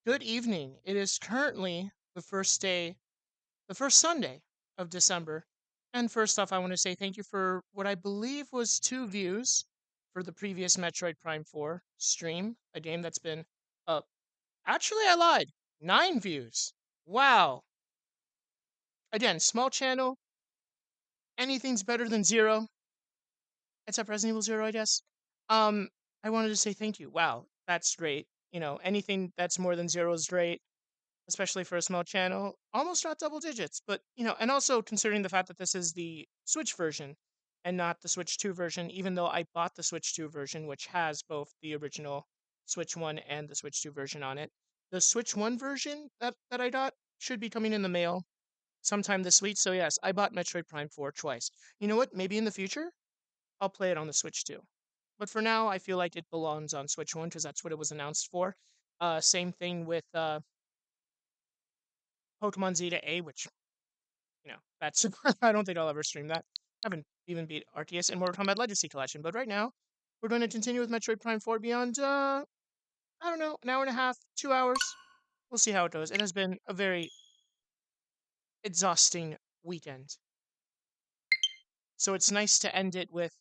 Good evening. It is currently the first Sunday of December. And first off, I want to say thank you for what I believe was 2 views for the previous Metroid Prime 4 stream, a game that's been, uh, actually, I lied, 9 views. Wow. Again, small channel, anything's better than zero, except Resident Evil 0, I guess. Um, I wanted to say thank you. Wow, that's great. Anything that's more than zero is great, especially for a small channel, almost not double digits. But, and also considering the fact that this is the Switch version and not the Switch 2 version, even though I bought the Switch 2 version, which has both the original Switch 1 and the Switch 2 version on it. The Switch 1 version that I got should be coming in the mail sometime this week. So, yes, I bought Metroid Prime 4 twice. You know what? Maybe in the future, I'll play it on the Switch 2. But for now, I feel like it belongs on Switch 1 because that's what it was announced for. Same thing with Pokemon Zeta A, which, that's I don't think I'll ever stream that. I haven't even beat Arceus and Mortal Kombat Legacy Collection, but right now we're going to continue with Metroid Prime 4 beyond I don't know, an hour and a half, 2 hours. We'll see how it goes. It has been a very exhausting weekend. So it's nice to end it with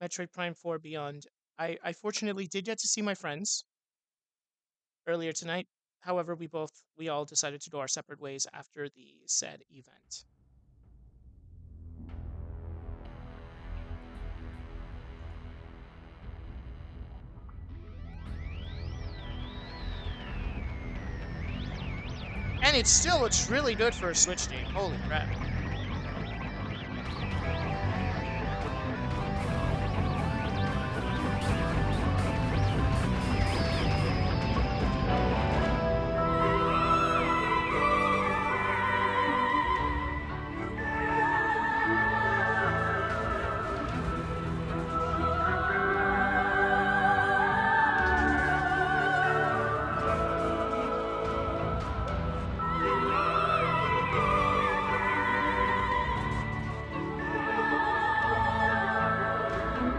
Metroid Prime 4 Beyond. I fortunately did get to see my friends earlier tonight. However, we all decided to go our separate ways after the said event. And it still looks really good for a Switch game. Holy crap.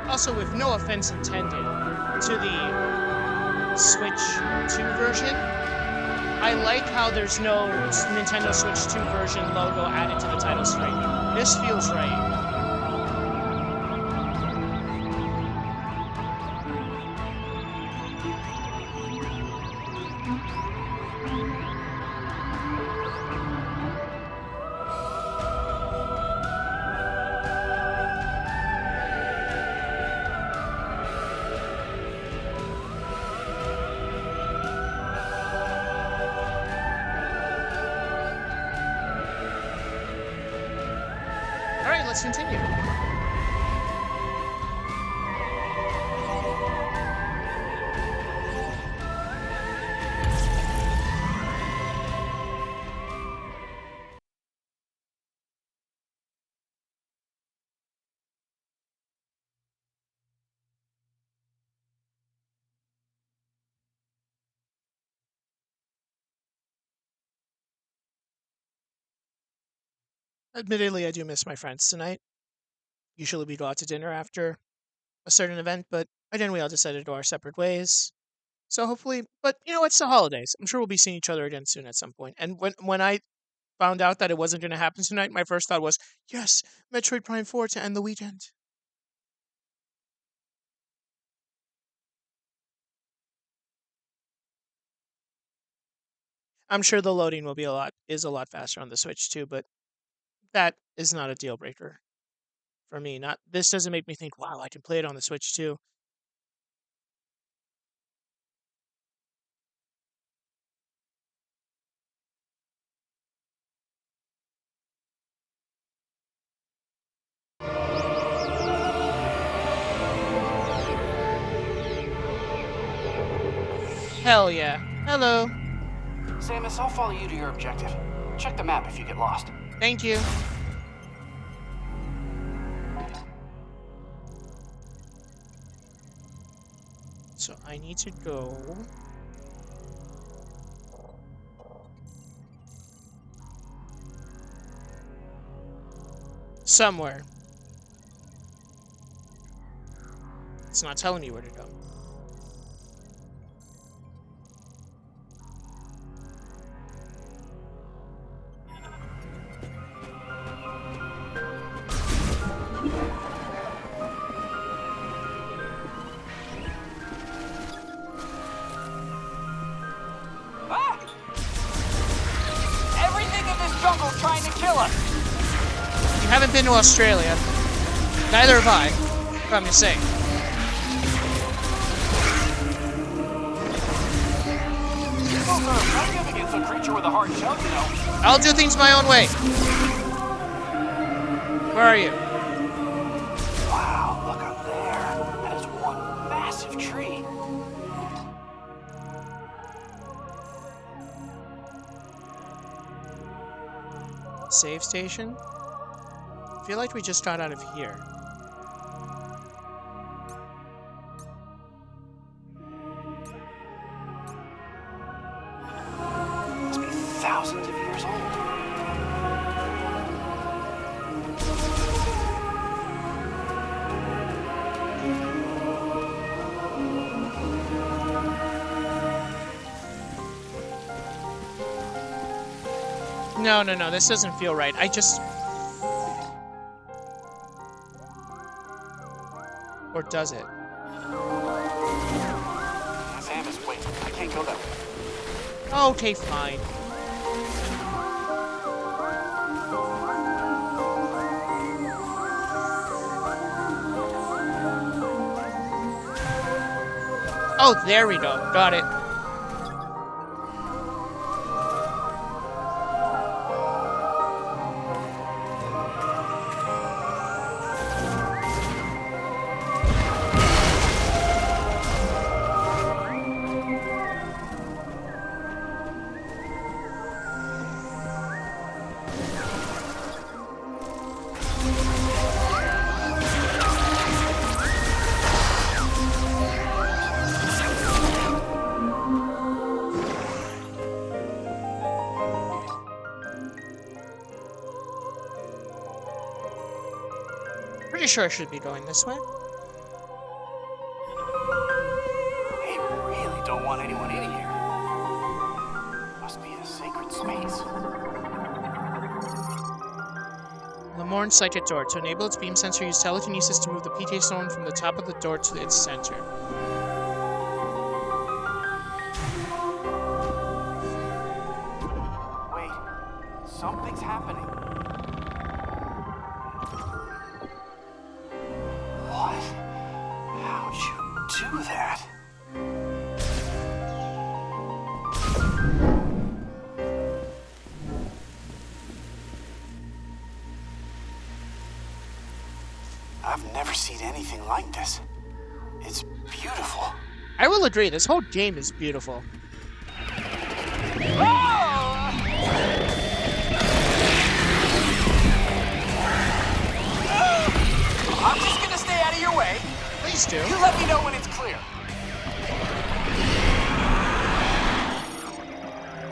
Also, with no offense intended to the Switch 2 version, I like how there's no Nintendo Switch 2 version logo added to the title screen. This feels right. Alright, let's continue. Admittedly, I do miss my friends tonight. Usually we go out to dinner after a certain event, but again, we all decided to go our separate ways. So hopefully, but it's the holidays. I'm sure we'll be seeing each other again soon at some point. And when I found out that it wasn't going to happen tonight, my first thought was, yes, Metroid Prime 4 to end the weekend. I'm sure the loading will be a lot faster on the Switch too, but that is not a deal breaker for me. Not this doesn't make me think, wow, I can play it on the Switch too. Hell yeah. Hello. Samus, I'll follow you to your objective. Check the map if you get lost. Thank you. So I need to go somewhere. It's not telling me where to go. Haven't been to Australia. Neither have I. I'm just saying. Nothing against a creature with a hard shell, you know. I'll do things my own way. Where are you? Wow, look up there. That is one massive tree. Save station? I feel like we just got out of here. Must be thousands of years old. No, this doesn't feel right. I just... Or does it? Samus, wait. I can't go that way. Okay, fine. Oh, there we go. Got it. Pretty sure I should be going this way. They really don't want anyone in here. Must be a sacred space. Lamorne psychic door. To enable its beam sensor, use telekinesis to move the PK stone from the top of the door to its center. Wait, something's happening. What? How'd you do that? I've never seen anything like this. It's beautiful. I will agree, this whole game is beautiful. I'm just gonna stay out of your way. Please do. You let me know when it's clear.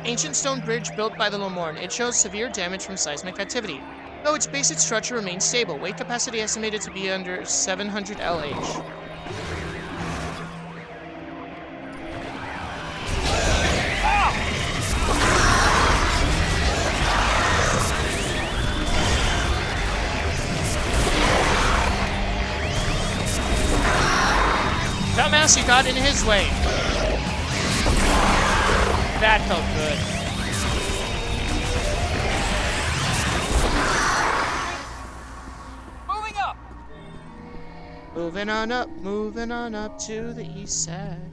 Ancient stone bridge built by the Lamorne. It shows severe damage from seismic activity. Though its basic structure remains stable, weight capacity estimated to be under 700 LH. Dumbass, he got in his way. That felt good. Moving up. Moving on up to the east side.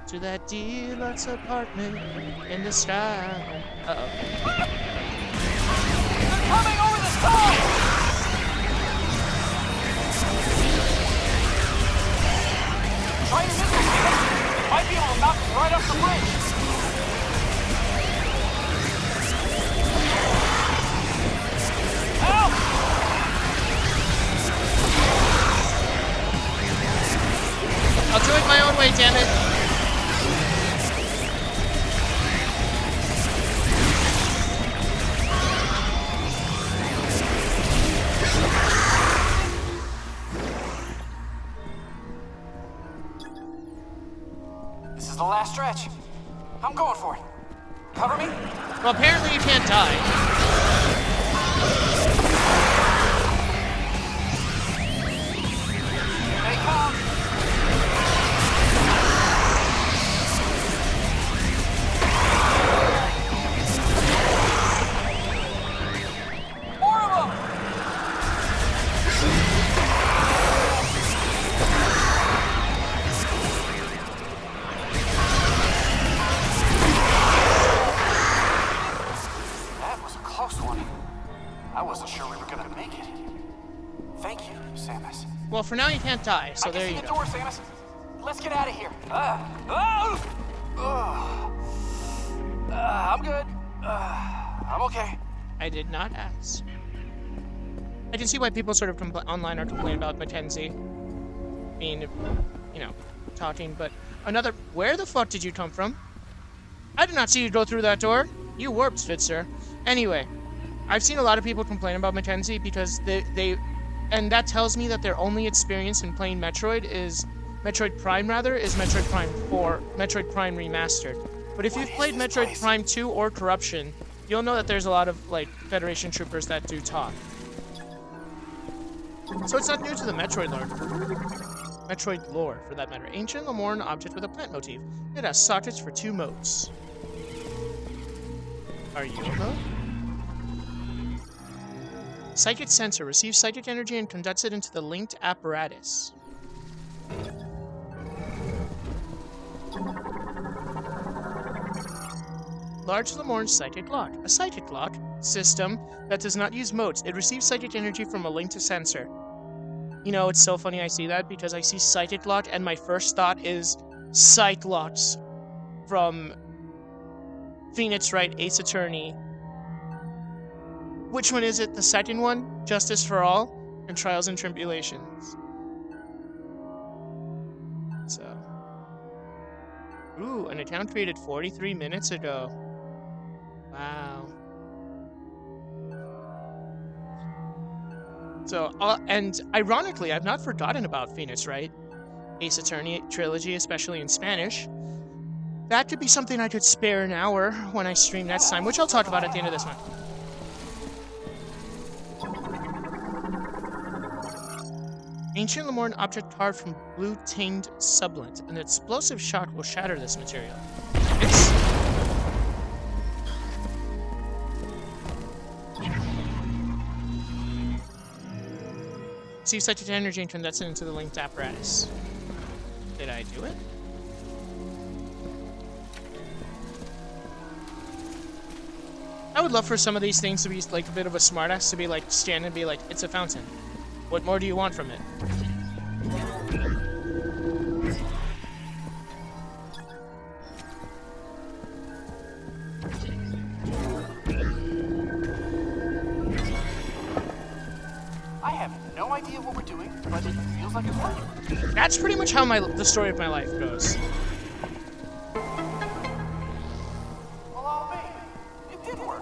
To that deluxe apartment in the sky. Uh-oh. They're coming over the side! Try your missiles, Steven. Might be able to knock them right off the bridge. Help! I'll do it my own way, damn it. This is the last stretch. I'm going for it. Cover me? Well, apparently you can't die. Here they come. More of them! I wasn't sure we were gonna make it. Thank you, Samus. Well, for now you can't die, so I can there see you the go. door, Samus. Let's get out of here. I'm good. I'm okay. I did not ask. I can see why people sort of online are complaining about Mackenzie being, you know, talking, but another... Where the fuck did you come from? I did not see you go through that door. You warped, Spitzer. Anyway, I've seen a lot of people complain about Mackenzie because and that tells me that their only experience in playing Metroid is... Metroid Prime, rather, is Metroid Prime 4, Metroid Prime Remastered. But if you've played Metroid Prime 2 or Corruption, you'll know that there's a lot of, like, Federation troopers that do talk. So it's not new to the Metroid lore, for that matter. Ancient Lemorn object with a plant motif. It has sockets for 2 modes. Are you a mode? Psychic sensor. Receives psychic energy and conducts it into the linked apparatus. Large Lemorn Psychic Lock. A psychic lock system that does not use modes. It receives psychic energy from a linked sensor. You know, it's so funny I see that because I see Psychic Lock and my first thought is Cyclops from Phoenix Wright Ace Attorney. Which one is it? The second one? Justice for All and Trials and Tribulations. So. Ooh, an account created 43 minutes ago. Wow. So, and ironically, I've not forgotten about Phoenix Wright Ace Attorney trilogy, especially in Spanish. That could be something I could spare an hour when I stream next time, which I'll talk about at the end of this one. Ancient Lemorn object carved from blue-tinged sublint. An explosive shock will shatter this material. Receive psychic energy and condense it into the linked apparatus. Did I do it? I would love for some of these things to be like a bit of a smartass, to be like stand and be like, it's a fountain. What more do you want from it? I have no idea what we're doing, but it feels like it's working. That's pretty much how the story of my life goes. Well, I'll be. It did work.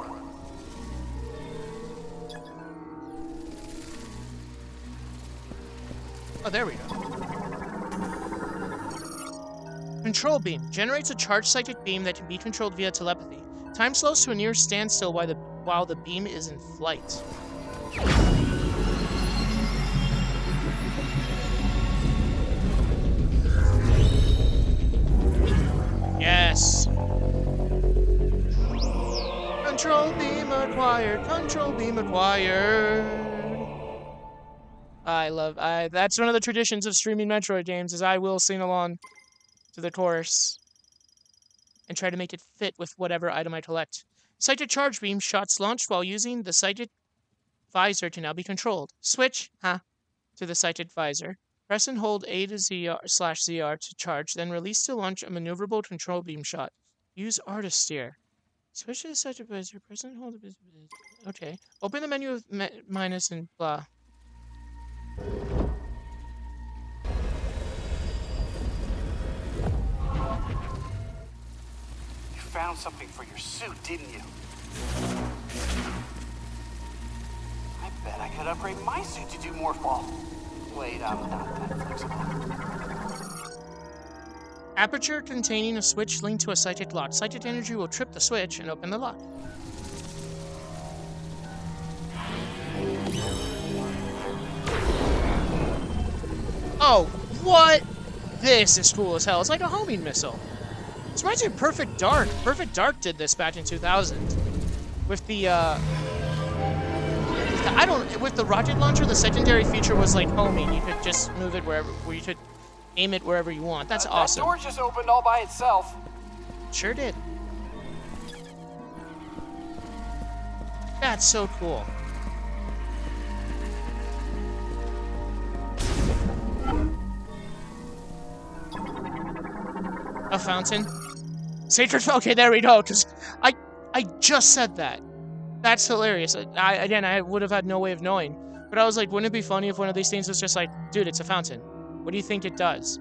Oh, there we go. Control beam. Generates a charged psychic beam that can be controlled via telepathy. Time slows to a near standstill while the beam is in flight. Yes. Control beam acquired. Control beam acquired. That's one of the traditions of streaming Metroid games, is I will sing along to the chorus and try to make it fit with whatever item I collect. Psychic charge beam shots launched while using the psychic visor can now be controlled. Switch, to the psychic visor. Press and hold A to ZR/ZR to charge, then release to launch a maneuverable control beam shot. Use R to steer. Switch to the psychic visor. Press and hold. Okay. Open the menu of minus and blah. You found something for your suit, didn't you? I bet I could upgrade my suit to do more fall. Wait, I'm not that flexible. Aperture containing a switch linked to a psychic lock. Psychic energy will trip the switch and open the lock. Oh, what? This is cool as hell. It's like a homing missile. This reminds me of Perfect Dark. Perfect Dark did this back in 2000. With the with the rocket launcher, the secondary feature was like homing. You could just move it you could aim it wherever you want. That's awesome. That door just opened all by itself. Sure did. That's so cool. A fountain? Sacred. Okay, there we go. Because I just said that. That's hilarious. I would have had no way of knowing. But I was like, wouldn't it be funny if one of these things was just like, dude, it's a fountain. What do you think it does?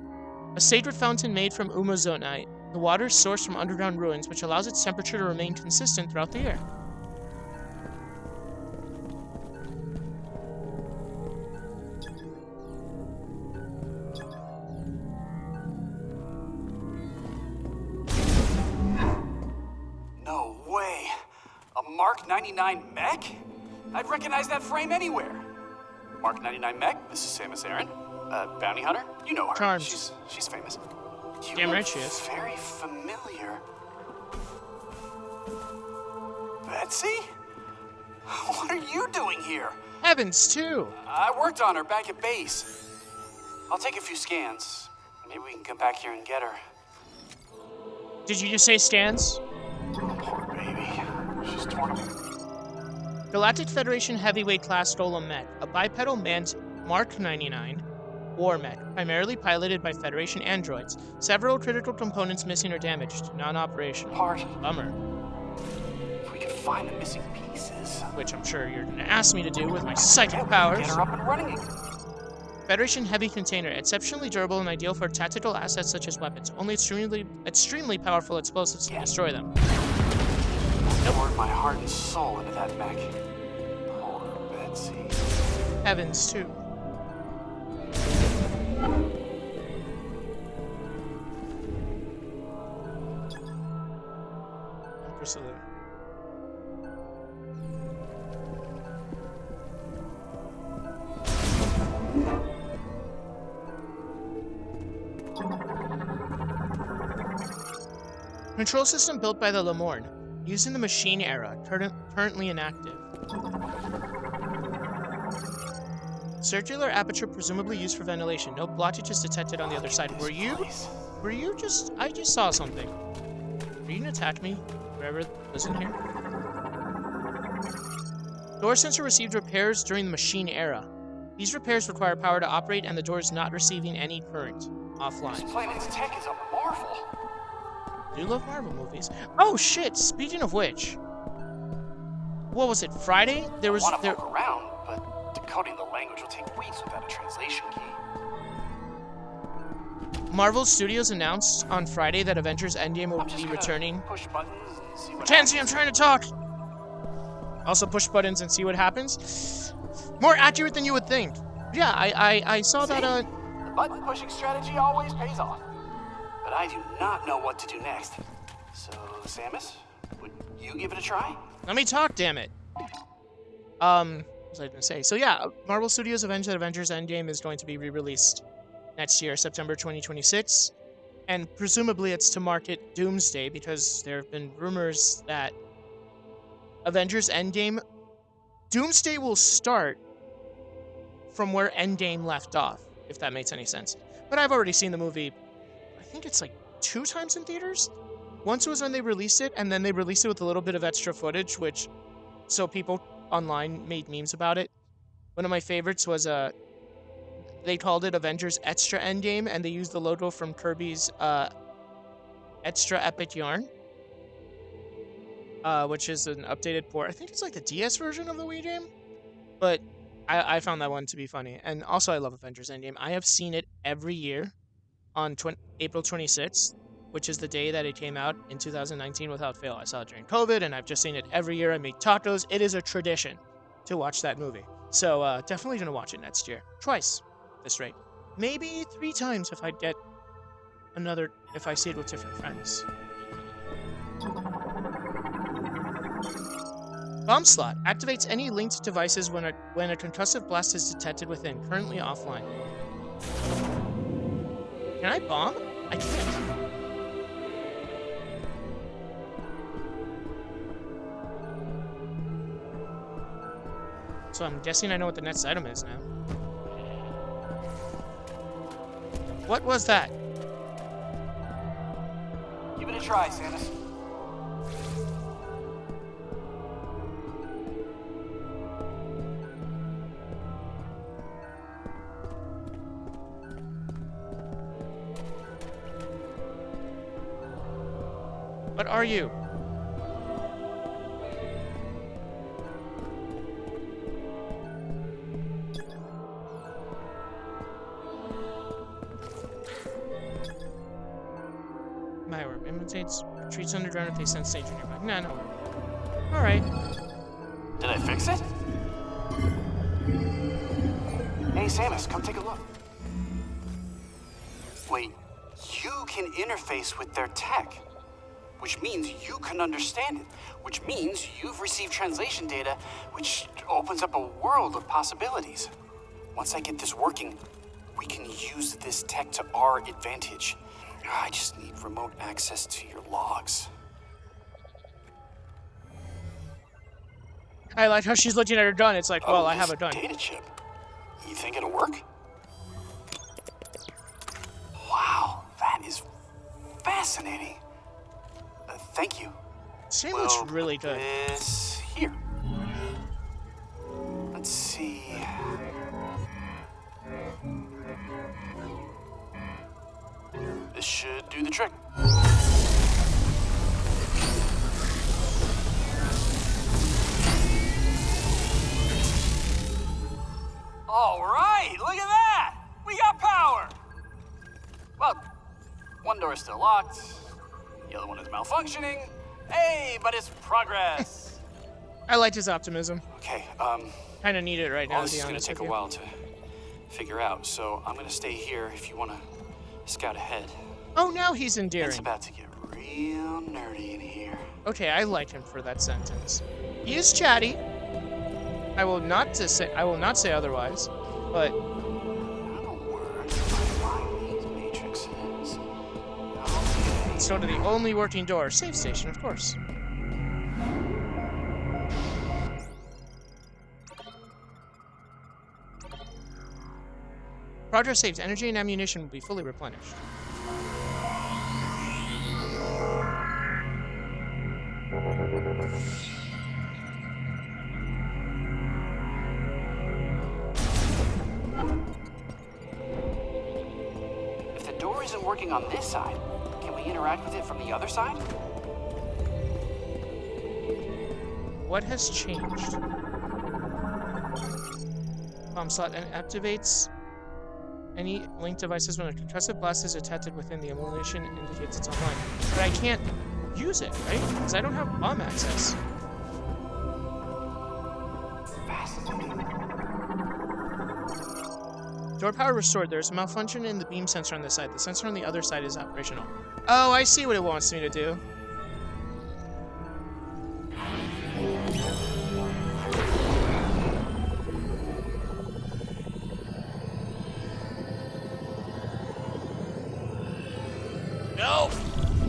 A sacred fountain made from umazonite. The water is sourced from underground ruins, which allows its temperature to remain consistent throughout the year. No way. A Mark 99 mech? I'd recognize that frame anywhere. Mark 99 mech, this is Samus Aran. Bounty hunter? You know her. Charms. She's famous. You Damn look right she is. very familiar. Betsy? What are you doing here? Heavens, too. I worked on her back at base. I'll take a few scans. Maybe we can come back here and get her. Did you just say stands? Poor baby. She's torn up. Galactic Federation Heavyweight Class Golem Mech, a bipedal manned Mark 99 war mech, primarily piloted by Federation androids. Several critical components missing or damaged, non-operational. Bummer. If we could find the missing pieces. Which I'm sure you're going to ask me to do with my psychic powers. Get her up and running. Federation Heavy Container, exceptionally durable and ideal for tactical assets such as weapons. Only extremely powerful explosives can destroy them. I poured my heart and soul into that mech. Poor Betsy. Heavens, too. Emperor Salute. Control system built by the Lemorne, used in the Machine Era, currently inactive. Circular aperture presumably used for ventilation. No blockages detected on the other side. Were you just... I just saw something. Are you gonna attack me? Whoever was in here? Door sensor received repairs during the Machine Era. These repairs require power to operate and the door is not receiving any current offline. This planet's tech is a marvel. I do love Marvel movies. Oh shit! Speaking of which, what was it? Friday? There was I want to poke around, but decoding the language will take weeks without a translation key. Marvel Studios announced on Friday that Avengers Endgame will be returning. Push buttons and see what Tansy, I'm happens. trying to talk. Also, push buttons and see what happens. More accurate than you would think. Yeah, I saw that. The button pushing strategy always pays off. But I do not know what to do next. So, Samus, would you give it a try? Let me talk, damn it. What was I gonna say? So yeah, Marvel Studios Avengers Endgame is going to be re-released next year, September 2026, and presumably it's to market Doomsday because there have been rumors that Avengers Endgame, Doomsday will start from where Endgame left off, if that makes any sense. But I've already seen the movie. I think it's like 2 times in theaters. Once was when they released it, and then they released it with a little bit of extra footage, which so people online made memes about it. One of my favorites was they called it Avengers Extra Endgame, and they used the logo from Kirby's Extra Epic Yarn, which is an updated port. I think it's like the DS version of the Wii game, but I found that one to be funny. And also, I love Avengers Endgame. I have seen it every year on April 26th, which is the day that it came out in 2019 without fail. I saw it during COVID, and I've just seen it every year. I make tacos. It is a tradition to watch that movie. So definitely going to watch it next year. Twice, at this rate. Maybe 3 times if I get another, if I see it with different friends. Bomb slot activates any linked devices when a concussive blast is detected within. Currently offline. Can I bomb? I can't. So I'm guessing I know what the next item is now. What was that? Give it a try, Samus. What are you? My orb imitates, retreats underground if they sense danger nearby. Nah, no. Alright. Did I fix it? Hey, Samus, come take a look. Wait, you can interface with their tech, which means you can understand it, which means you've received translation data, which opens up a world of possibilities. Once I get this working, we can use this tech to our advantage. I just need remote access to your logs. I like how she's looking at her gun. It's like, well, I have a gun. Data chip. You think it'll work? Wow, that is fascinating. Thank you. This game looks really good. This here. Let's see. This should do the trick. All right, look at that! We got power! Well, one door is still locked, the other one is malfunctioning. Hey, but it's progress! I liked his optimism. Okay, Kind of need it right now, this to be is gonna honest take with a you. while to figure out, so I'm gonna stay here if you wanna scout ahead. Oh, now he's endearing. It's about to get real nerdy in here. Okay, I like him for that sentence. He is chatty. I will not say otherwise, but I don't know where I can find these matrices. Okay. let's go to the only working door. Safe station, of course. Progress saves. Energy and ammunition will be fully replenished. If the door isn't working on this side, can we interact with it from the other side? What has changed? Bomb slot activates any linked devices when a concussive blast is detected within the ammunition indicates it's online. But I can't use it, right? Because I don't have bomb access. Door power restored. There's a malfunction in the beam sensor on this side. The sensor on the other side is operational. Oh, I see what it wants me to do. No!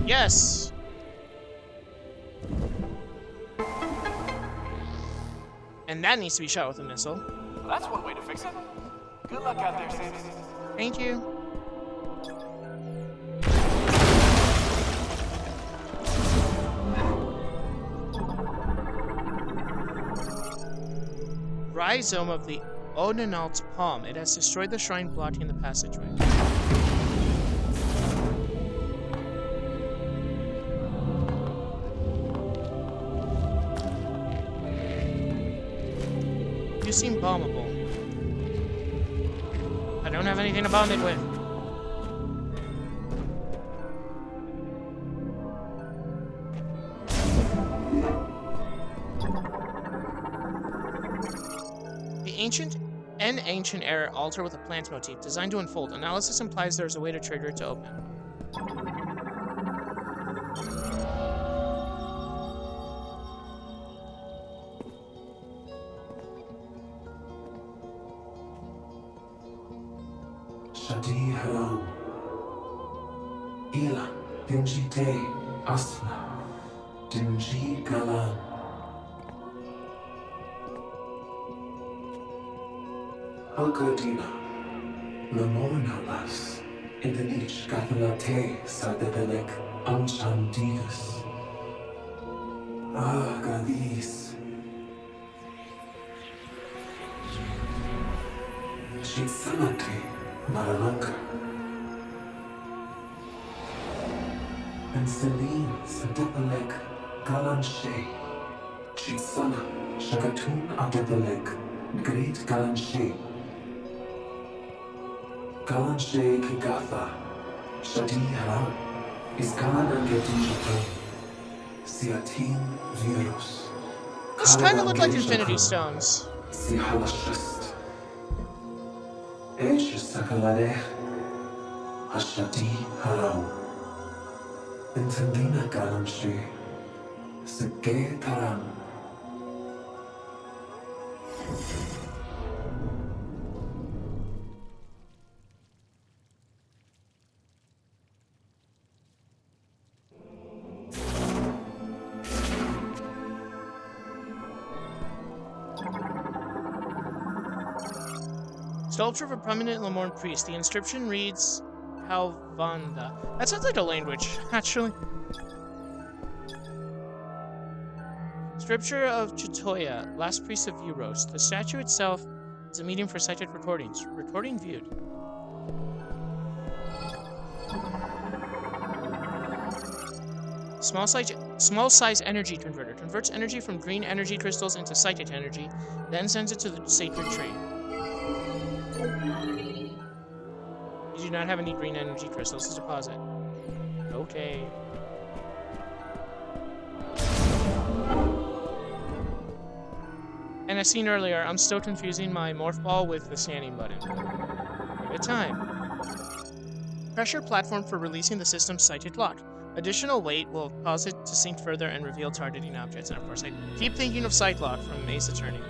Yes! And that needs to be shot with a missile. Well, that's one way to fix it. Good luck out there, Samus. Thank you. Rhizome of the Onenalt's palm. It has destroyed the shrine blocking the passageway. You seem bombable. I don't have anything to bomb it with. An ancient era altar with a plant motif designed to unfold. Analysis implies there's a way to trigger it to open. Shadi Hello. Ila, Dinji Day, Asna, Dinji Galan. Algodina, Lamornalas, Indanich Gathalate, Sadebelek, Anchandivas. Galis. Shitsanate, Maralanka. Celine Sadipalek Galanshe. Chisana Shagatun Adipalek. Great Galanshe. Galanshe Kigatha. Shadi Haram. Iskana Gedijata. Siatin Virus. This kind of looked like Kaladange Infinity Japan. Stones. Sihalashist. Esh Sakalare. Ashati Haram. Intendina Galanshe. Sege Taram. Sculpture of a prominent Lemorne priest. The inscription reads Halvanda. That sounds like a language, actually. Scripture of Chitoya, last priest of Euros. The statue itself is a medium for cited recordings. Recording viewed. Small size energy converter. Converts energy from green energy crystals into psychic energy, then sends it to the sacred tree. You do not have any green energy crystals to deposit. Okay. And as seen earlier, I'm still confusing my morph ball with the scanning button. Give it time. Pressure platform for releasing the system's sighted lock. Additional weight will cause it to sink further and reveal targeting objects. And of course, I keep thinking of Sight Lock from Ace Attorney.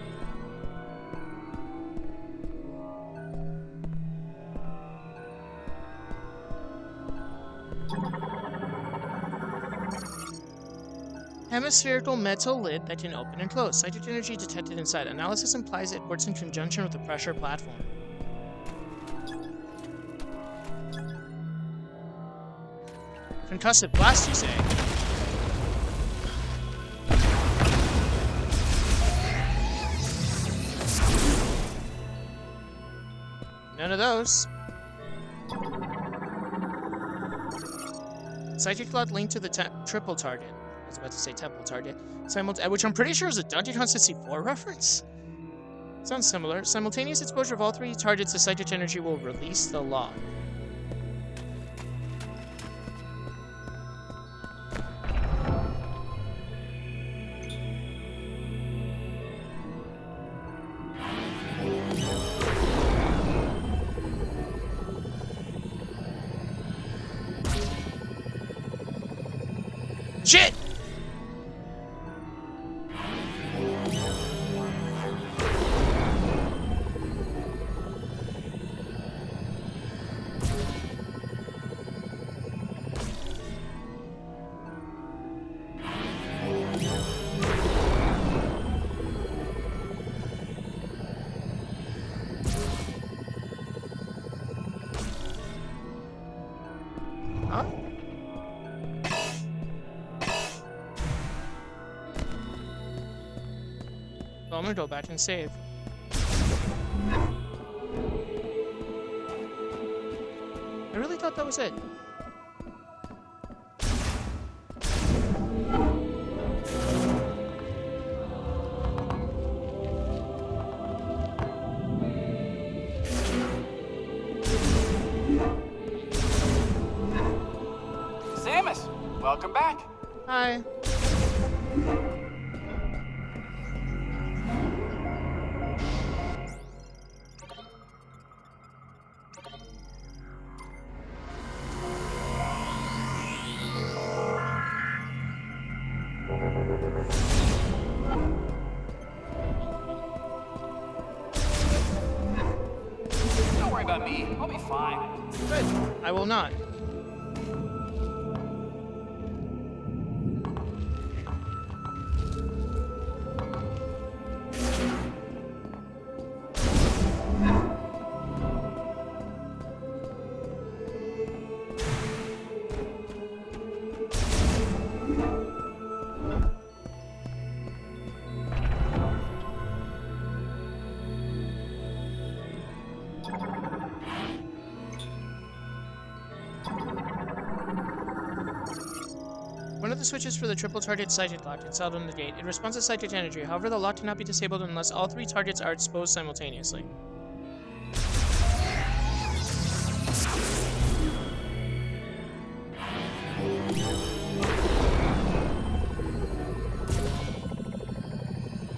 Hemispherical metal lid that can open and close. Psychic energy detected inside. Analysis implies it works in conjunction with the pressure platform. Concussive blast, you say? None of those. Psychic Cloud linked to the triple target. I was about to say temple target. Which I'm pretty sure is a Donkey Kong 64 reference. Sounds similar. Simultaneous exposure of all three targets to psychic energy will release the lock. Shit! Huh? Well, I'm gonna go back and save. I really thought that was it. Samus, welcome back. Hi. Don't worry about me. I'll be fine. Good. I will not. of the switches for the triple target sighted lock installed on the gate. It responds to sighted energy. However, the lock cannot be disabled unless all 3 targets are exposed simultaneously.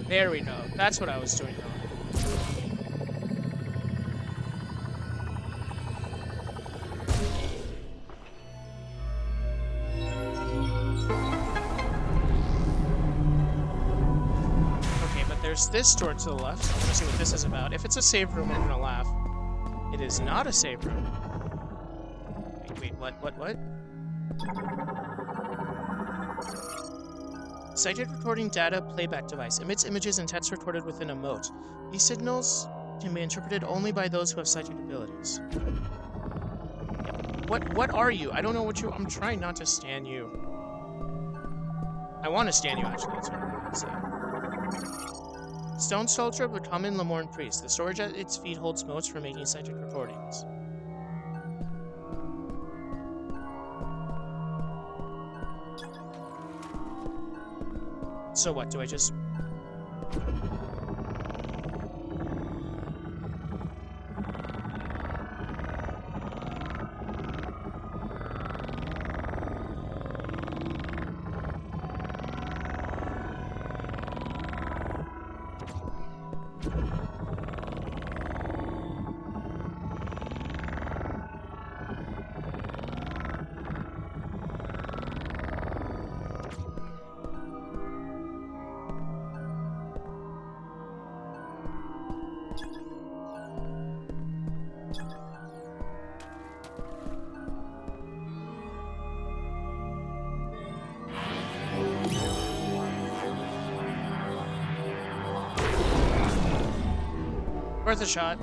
There we go. That's what I was doing wrong. Okay, but there's this door to the left. I want to see what this is about. If it's a save room, I'm gonna laugh. It is not a save room. Wait, what? Sighted recording data playback device emits images and text recorded within a mote. These signals can be interpreted only by those who have sighted abilities. What are you? I don't know what you... I'm trying not to stan you. I want to stan you, actually. That's what I'm going to say. Stone Sculpture of the Common Lemorne Priest. The storage at its feet holds motes for making sighted recordings. So what, do I just... Worth a shot.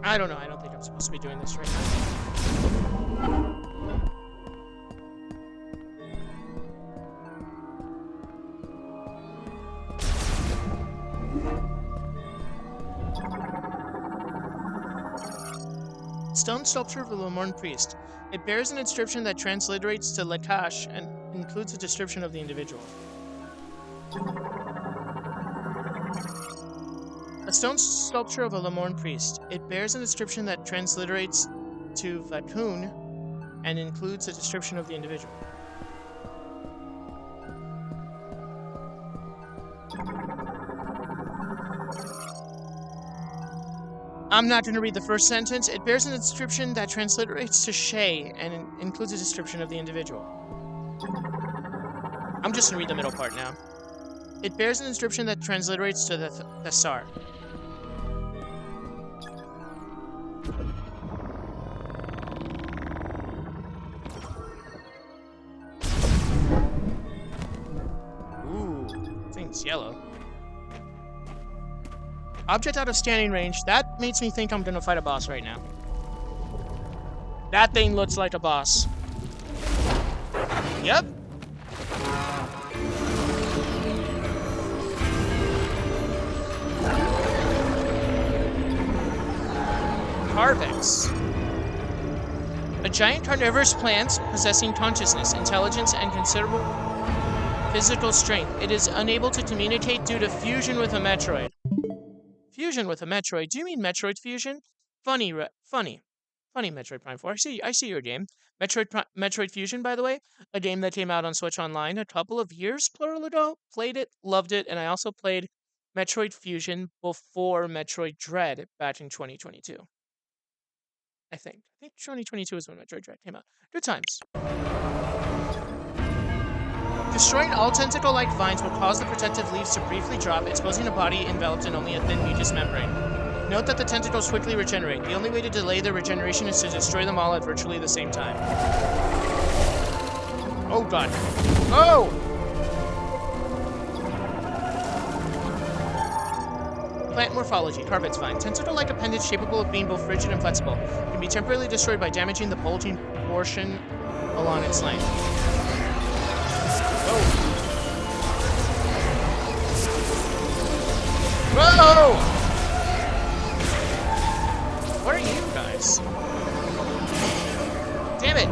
I don't know. I don't think I'm supposed to be doing this right now. Stone Sculpture of the Lemorne Priest. It bears an inscription that transliterates to Lakash and includes a description of the individual. A stone sculpture of a Lemorne priest. It bears an inscription that transliterates to Vakun and includes a description of the individual. I'm not going to read the first sentence. It bears an inscription that transliterates to Shay and includes a description of the individual. I'm just going to read the middle part now. It bears an inscription that transliterates to the Thessar. Thing's yellow. Object out of standing range. That makes me think I'm gonna fight a boss right now. That thing looks like a boss. Yep. Carvex. A giant carnivorous plant possessing consciousness, intelligence, and considerable physical strength. It is unable to communicate due to fusion with a Metroid. Fusion with a Metroid? Do you mean Metroid Fusion? Funny Metroid Prime 4. I see your game. Metroid Fusion, by the way, a game that came out on Switch Online a couple of years plural ago. Played it, loved it, and I also played Metroid Fusion before Metroid Dread back in 2022. I think 2022 is when Metroid Dread came out. Good times. Destroying all tentacle-like vines will cause the protective leaves to briefly drop, exposing a body enveloped in only a thin mucous membrane. Note that the tentacles quickly regenerate. The only way to delay their regeneration is to destroy them all at virtually the same time. Oh god. Oh! Plant morphology. Carvet's vine. Tentacle-like appendage capable of being both rigid and flexible. Can be temporarily destroyed by damaging the bulging portion along its length. Whoa! Whoa! What are you guys? Damn it!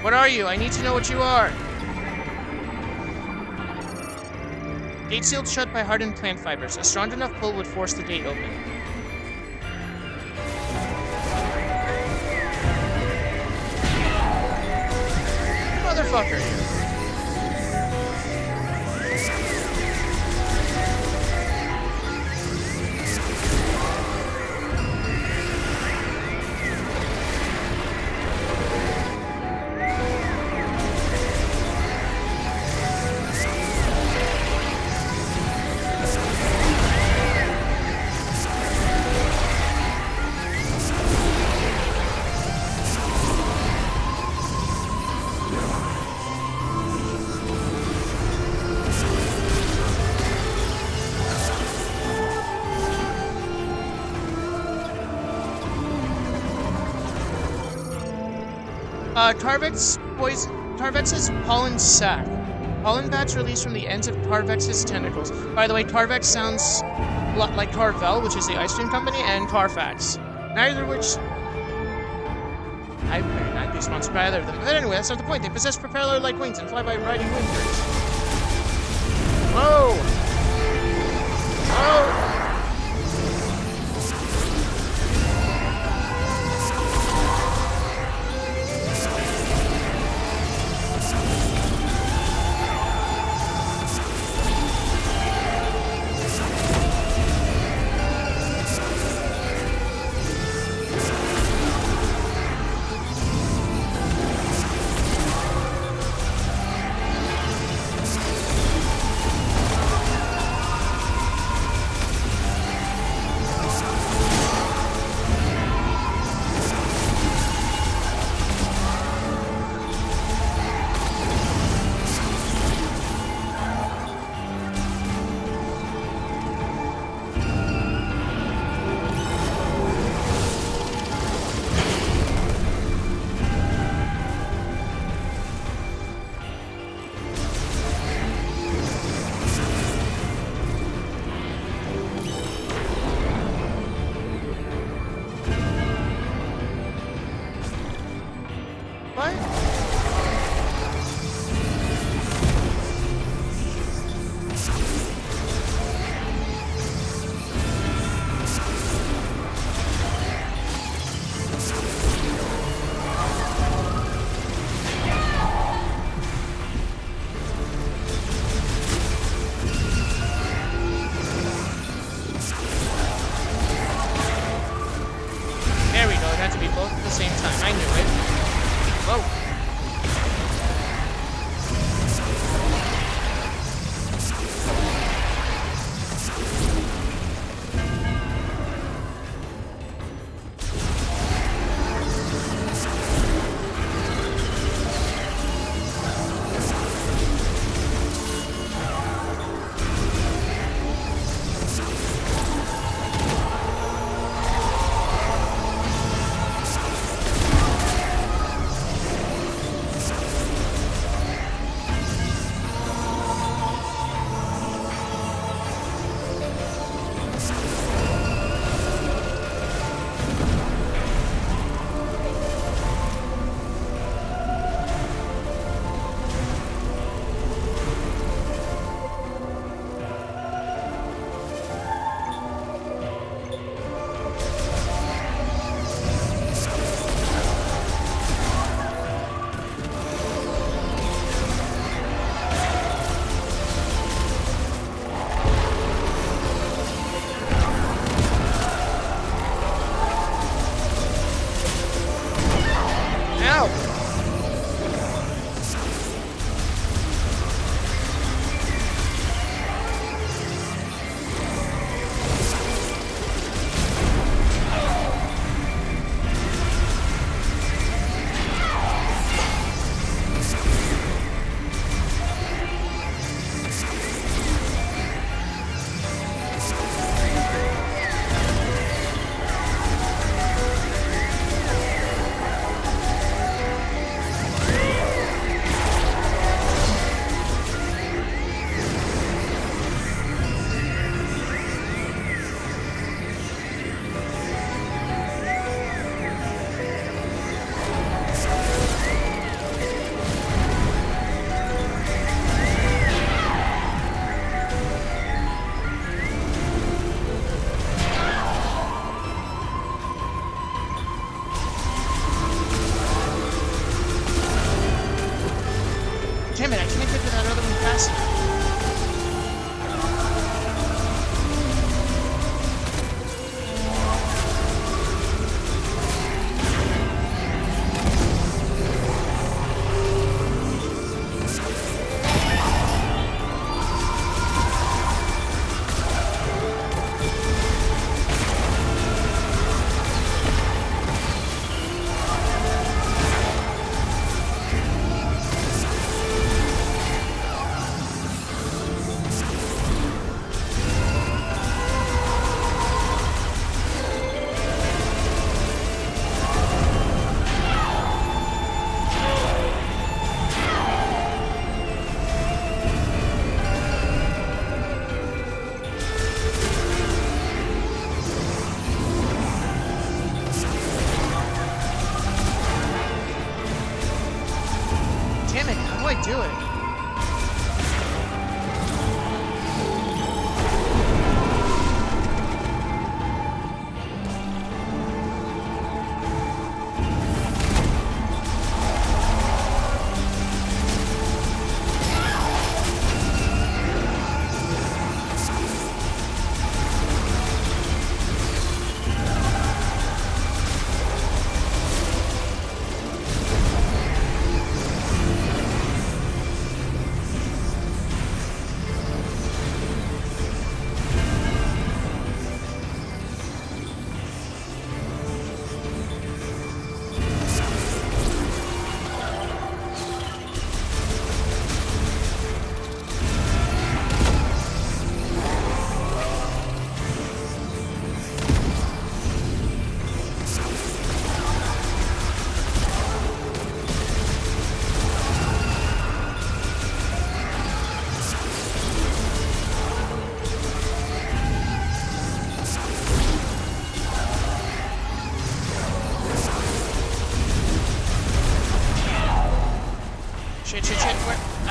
What are you? I need to know what you are. Gate sealed shut by hardened plant fibers. A strong enough pull would force the gate open. Motherfucker. Carvex's pollen sac. Pollen bats released from the ends of Carvex's tentacles. By the way, Carvex sounds a lot like Carvel, which is the ice cream company, and Carfax. Neither of which... I would not be sponsored by either of them. But anyway, that's not the point. They possess propeller-like wings and fly by riding wind birds. Whoa! Whoa!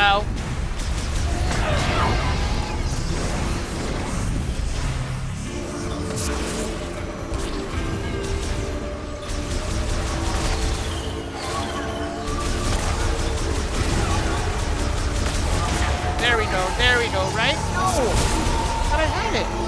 Ow. There we go, right? No! Thought I had it.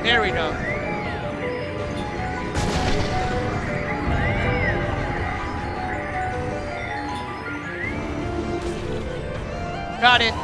There we go. Got it.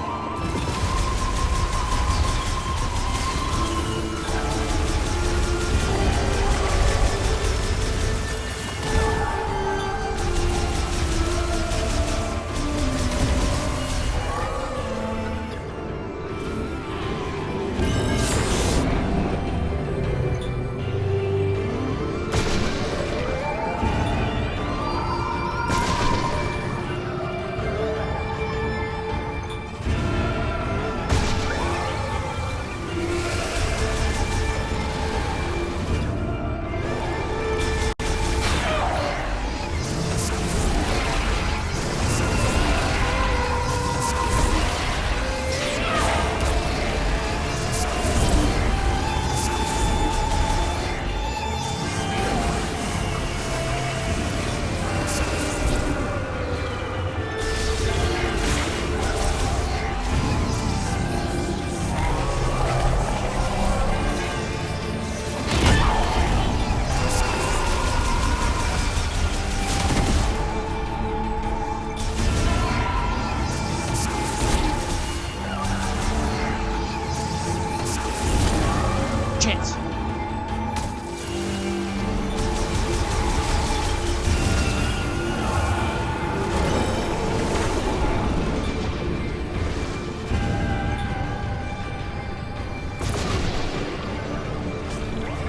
Chance.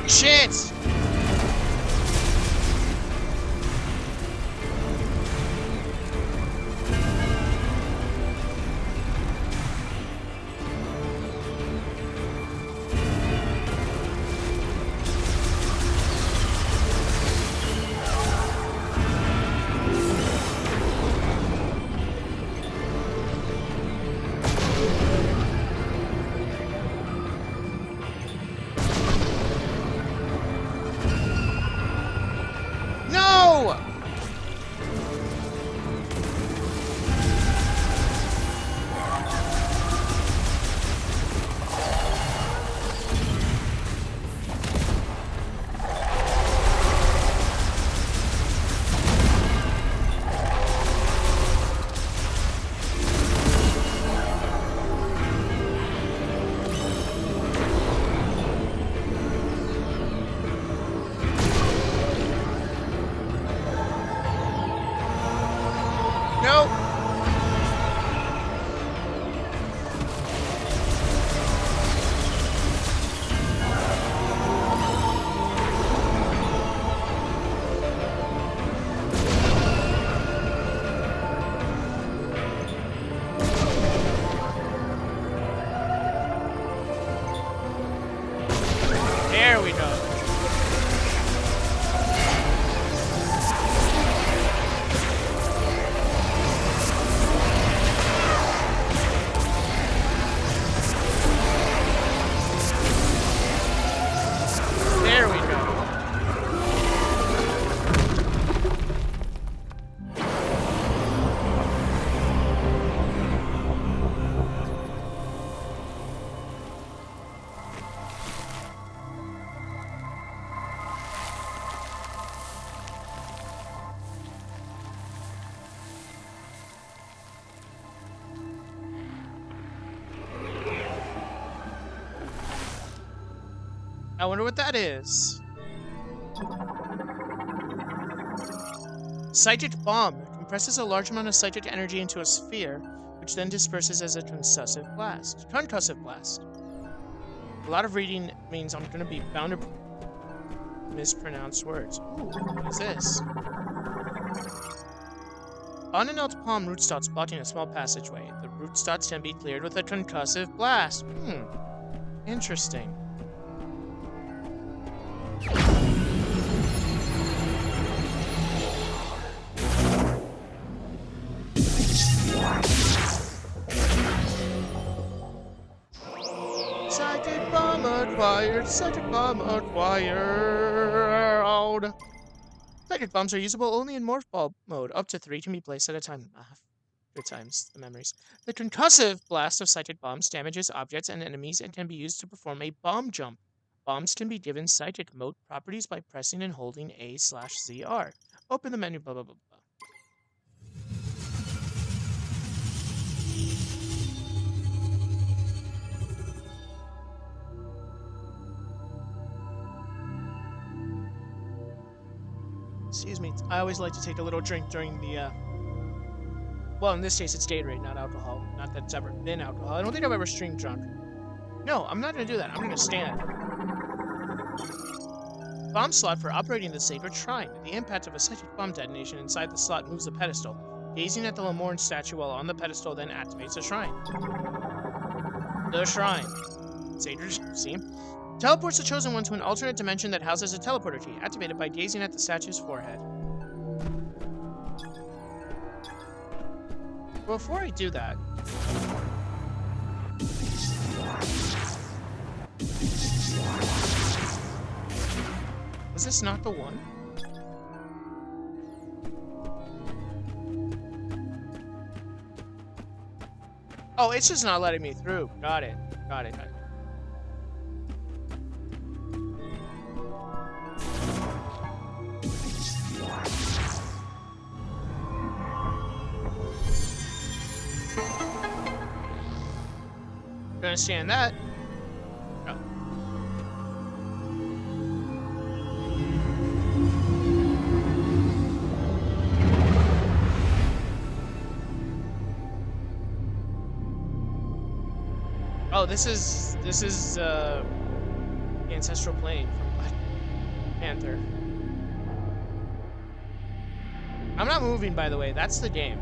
Chance. I wonder what that is. Psychic bomb compresses a large amount of psychic energy into a sphere, which then disperses as a concussive blast. Concussive blast. A lot of reading means I'm going to be bound to mispronounce words. Ooh, what is this? Unannounced palm rootstocks blocking a small passageway. The rootstocks can be cleared with a concussive blast. Interesting. Psychic bomb acquired. Psychic bomb acquired. Psychic bombs are usable only in morph ball mode. Up to 3 can be placed at a time. Good times, the memories. The concussive blast of psychic bombs damages objects and enemies and can be used to perform a bomb jump. Bombs can be given psychic mode properties by pressing and holding A/ZR. Open the menu, blah, blah, blah, blah. Excuse me, I always like to take a little drink during the, well, in this case, it's Gatorade, not alcohol. Not that it's ever been alcohol. I don't think I've ever streamed drunk. No, I'm not going to do that. I'm going to stand. Bomb slot for operating the sacred shrine. The impact of a psychic bomb detonation inside the slot moves the pedestal. Gazing at the Lemorne statue while on the pedestal then activates the shrine. The shrine. Sacred, see? Teleports the chosen one to an alternate dimension that houses a teleporter key, activated by gazing at the statue's forehead. Before I do that... Was this not the one? Oh, it's just not letting me through. Got it. Got it. Got it. Understand that. Oh. Oh, this is the ancestral plane from Black Panther. I'm not moving, by the way. That's the game.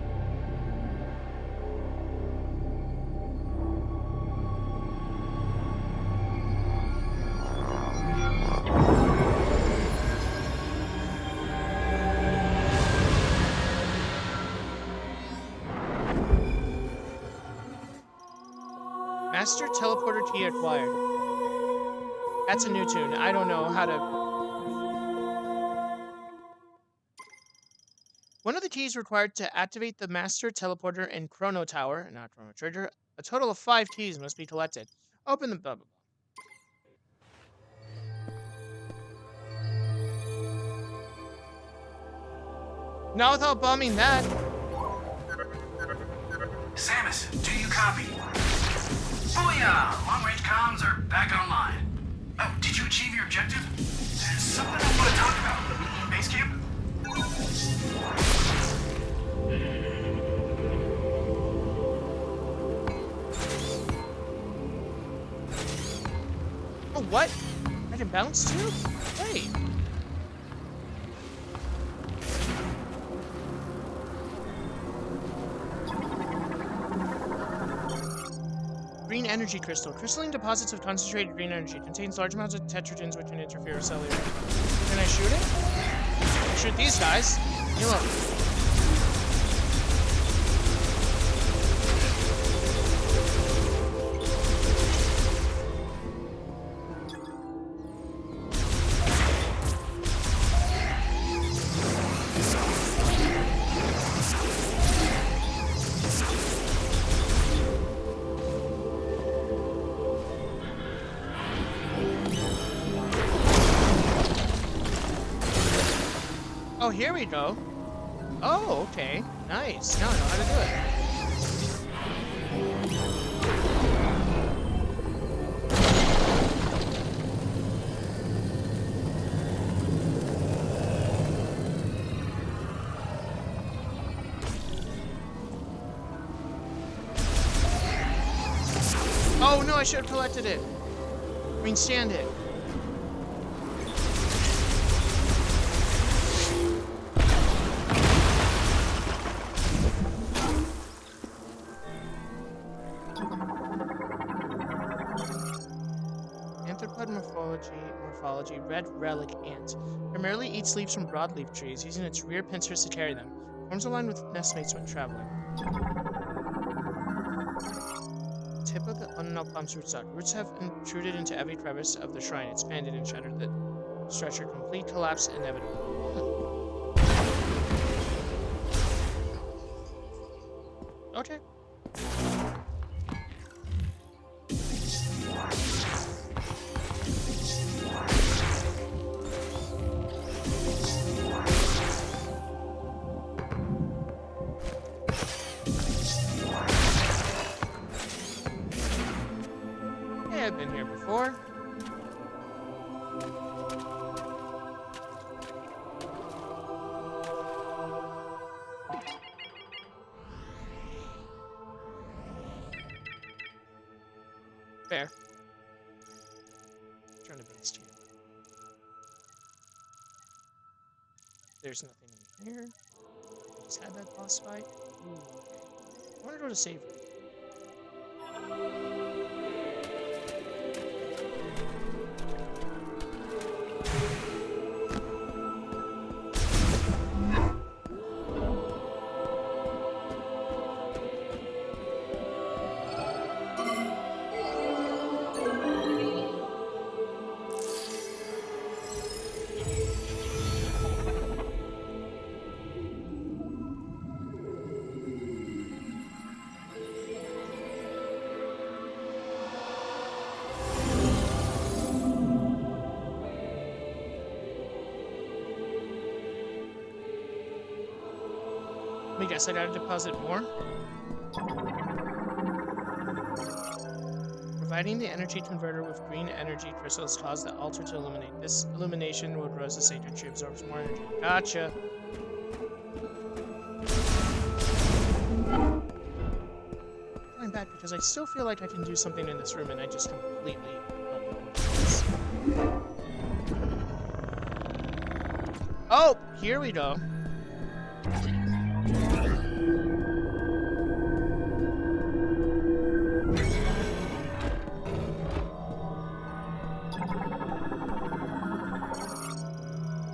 Master teleporter key acquired. That's a new tune. I don't know how to... One of the keys required to activate the master teleporter in Chrono Tower, not Chrono Trigger. A total of 5 keys must be collected. Open the blah, blah, blah. Not without bombing that. Samus, do you copy? Booyah! Long-range comms are back online. Oh, did you achieve your objective? There's something I want to talk about. Base camp? Oh, what? I can bounce too? Hey. Green energy crystal. Crystalline deposits of concentrated green energy. Contains large amounts of tetrogens which can interfere with cellular. Can I shoot it? I shoot these guys. Hey, look. Oh, here we go. Oh, okay. Nice. Now I know how to do it. Oh no, I should have collected it. I mean, scanned it. Anthropod morphology, red relic ant. Primarily eats leaves from broadleaf trees, using its rear pincers to carry them. Forms a line with nestmates when traveling. Tip of the unknown pump's root stock. Roots have intruded into every crevice of the shrine, expanded and shattered the structure. Complete collapse inevitable. Okay. Yeah, I've been here before. Fair. Trying to beast here. There's nothing in here. I just had that boss fight. Ooh, okay. I want to go to save room. I guess I gotta deposit more. Providing the energy converter with green energy crystals caused the altar to illuminate. This illumination would rose the sacred tree, absorbs more energy. Gotcha. Going back because I still feel like I can do something in this room and I just completely don't know what it is. Oh, here we go.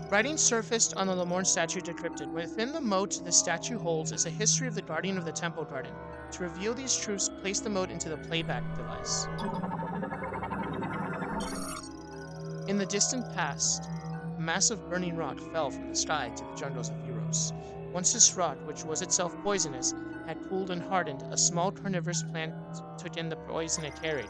Writing surfaced on the Lemorn statue decrypted. Within the moat the statue holds is a history of the guardian of the temple garden. To reveal these truths, place the moat into the playback device. In the distant past, a massive burning rock fell from the sky to the jungles of Euros. Once this rock, which was itself poisonous, had cooled and hardened, a small carnivorous plant took in the poison it carried.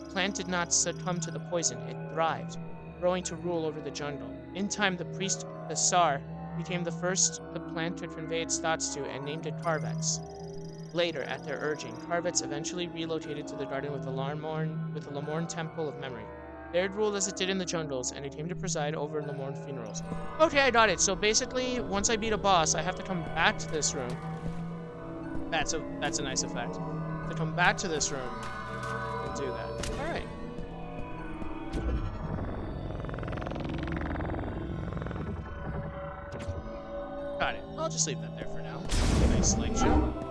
The plant did not succumb to the poison, it thrived, growing to rule over the jungle. In time, the priest, the Tsar, became the first the plant could convey its thoughts to and named it Carvex. Later, at their urging, Carvex eventually relocated to the garden with the Lemorn Temple of Memory. There it ruled as it did in the jungles, and it came to preside over Lemorn funerals. Okay, I got it. So basically, once I beat a boss, I have to come back to this room. That's a nice effect. To come back to this room and do that. Alright. Got it. I'll just leave that there for now. Nice slideshow.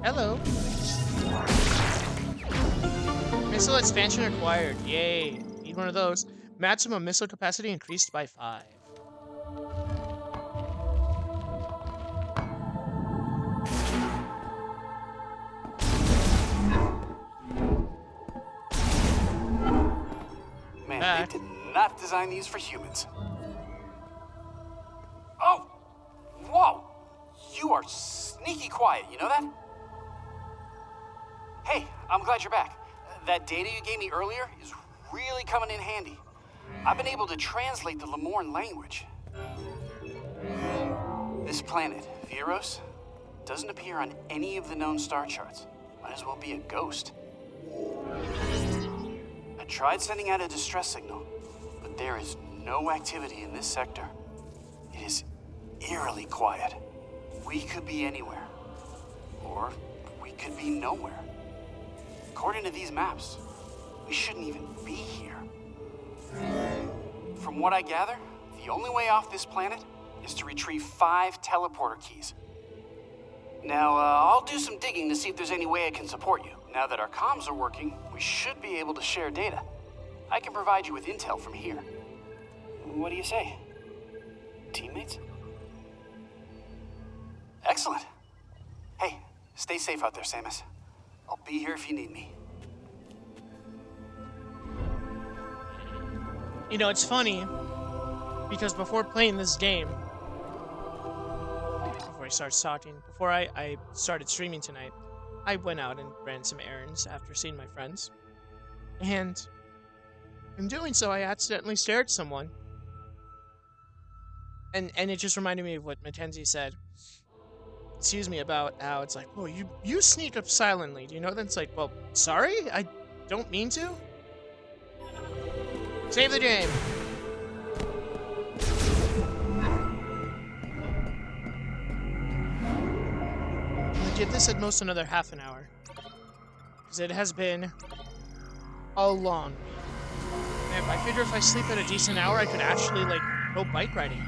Hello. Missile expansion acquired. Yay. Need one of those. Maximum missile capacity increased by 5. Man, they did not design these for humans. Oh! Whoa! You are sneaky quiet, you know that? Hey, I'm glad you're back. That data you gave me earlier is really coming in handy. I've been able to translate the Lemorn language. This planet, Viros, Doesn't appear on any of the known star charts. Might as well be a ghost. I tried sending out a distress signal, but there is no activity in this sector. It is eerily quiet. We could be anywhere. Or we could be nowhere. According to these maps, we shouldn't even be here. From what I gather, the only way off this planet is to retrieve 5 teleporter keys. Now, I'll do some digging to see if there's any way I can support you. Now that our comms are working, we should be able to share data. I can provide you with intel from here. What do you say? Teammates? Excellent. Hey, stay safe out there, Samus. I'll be here if you need me. You know, it's funny, because before playing this game, before I started streaming tonight, I went out and ran some errands after seeing my friends. And in doing so, I accidentally stared at someone. And it just reminded me of what Mackenzie said. Excuse me, about how it's like, oh, you sneak up silently. Do you know that? It's like, well, sorry? I don't mean to. Save the game. I'll give this at most another half an hour. Because it has been a long week. And I figure if I sleep at a decent hour, I could actually, like, go bike riding.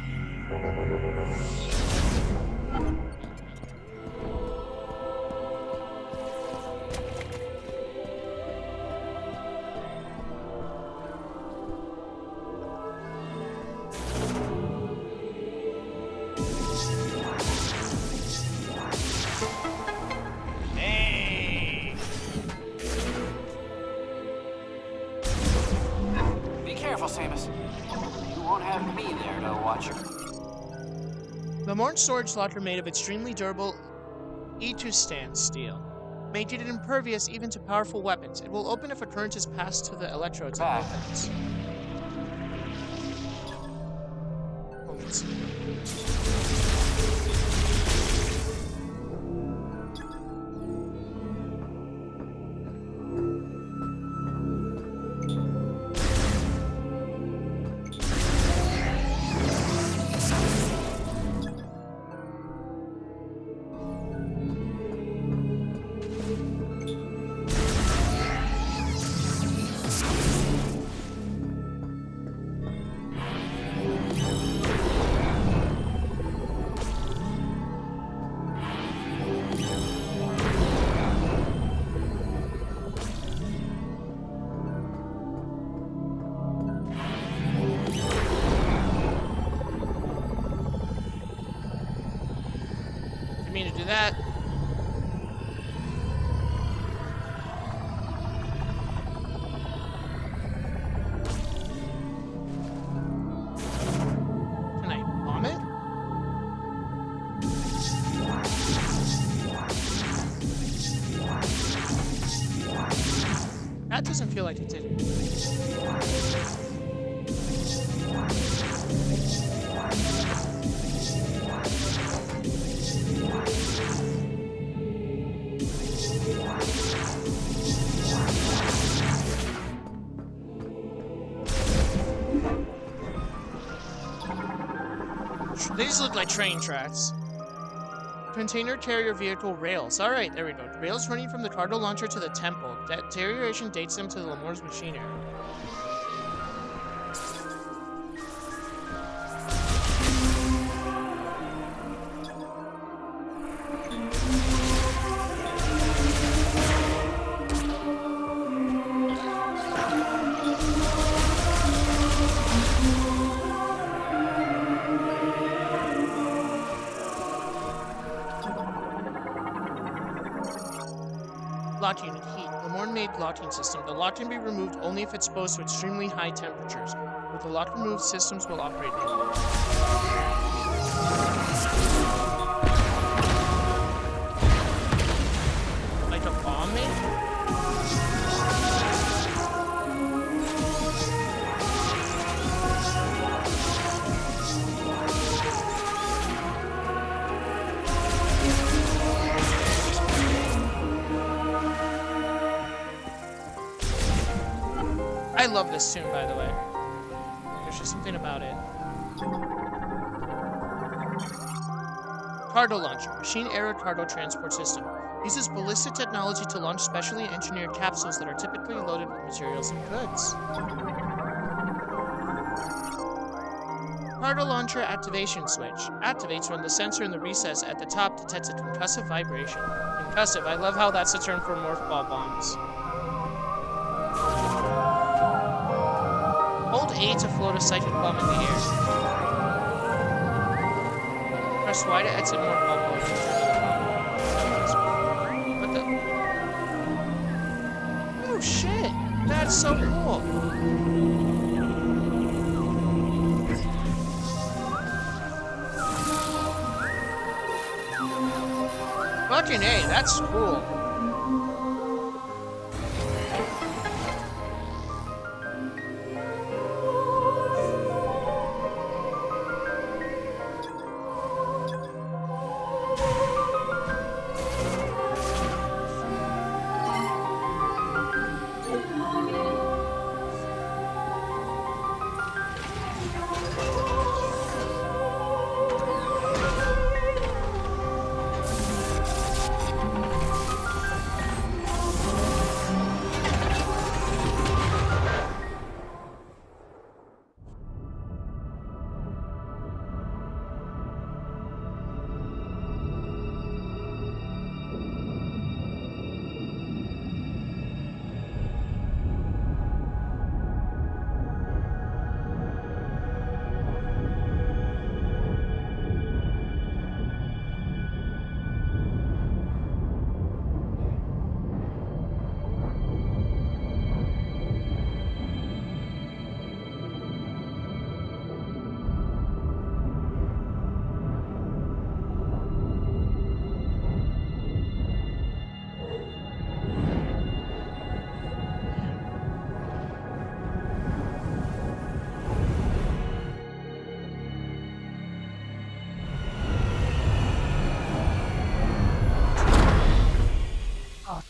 The Morn storage locker made of extremely durable E2 steel, making it impervious even to powerful weapons. It will open if a current is passed to the electrodes and weapons. Me to do that. Can I bomb it? That doesn't feel like it did. These look like train tracks. Container carrier vehicle rails. Alright, there we go. Rails running from the cargo launcher to the temple. Deterioration dates them to the Lemur's machinery. Lock unit heat. The Morn-made locking system. The lock can be removed only if exposed to extremely high temperatures. With the lock removed, systems will operate normally. Like a bomb, maybe? I love this tune, by the way. There's just something about it. Cargo launcher, machine-era cargo transport system. Uses ballistic technology to launch specially engineered capsules that are typically loaded with materials and goods. Cargo launcher activation switch. Activates when the sensor in the recess at the top detects a concussive vibration. Concussive, I love how that's a term for morph ball bombs. Hold A to float a psychic bomb in the air. Press Y to exit morph ball mode to trigger the bomb. What the? Oh shit! That's so cool! Fucking A, that's cool.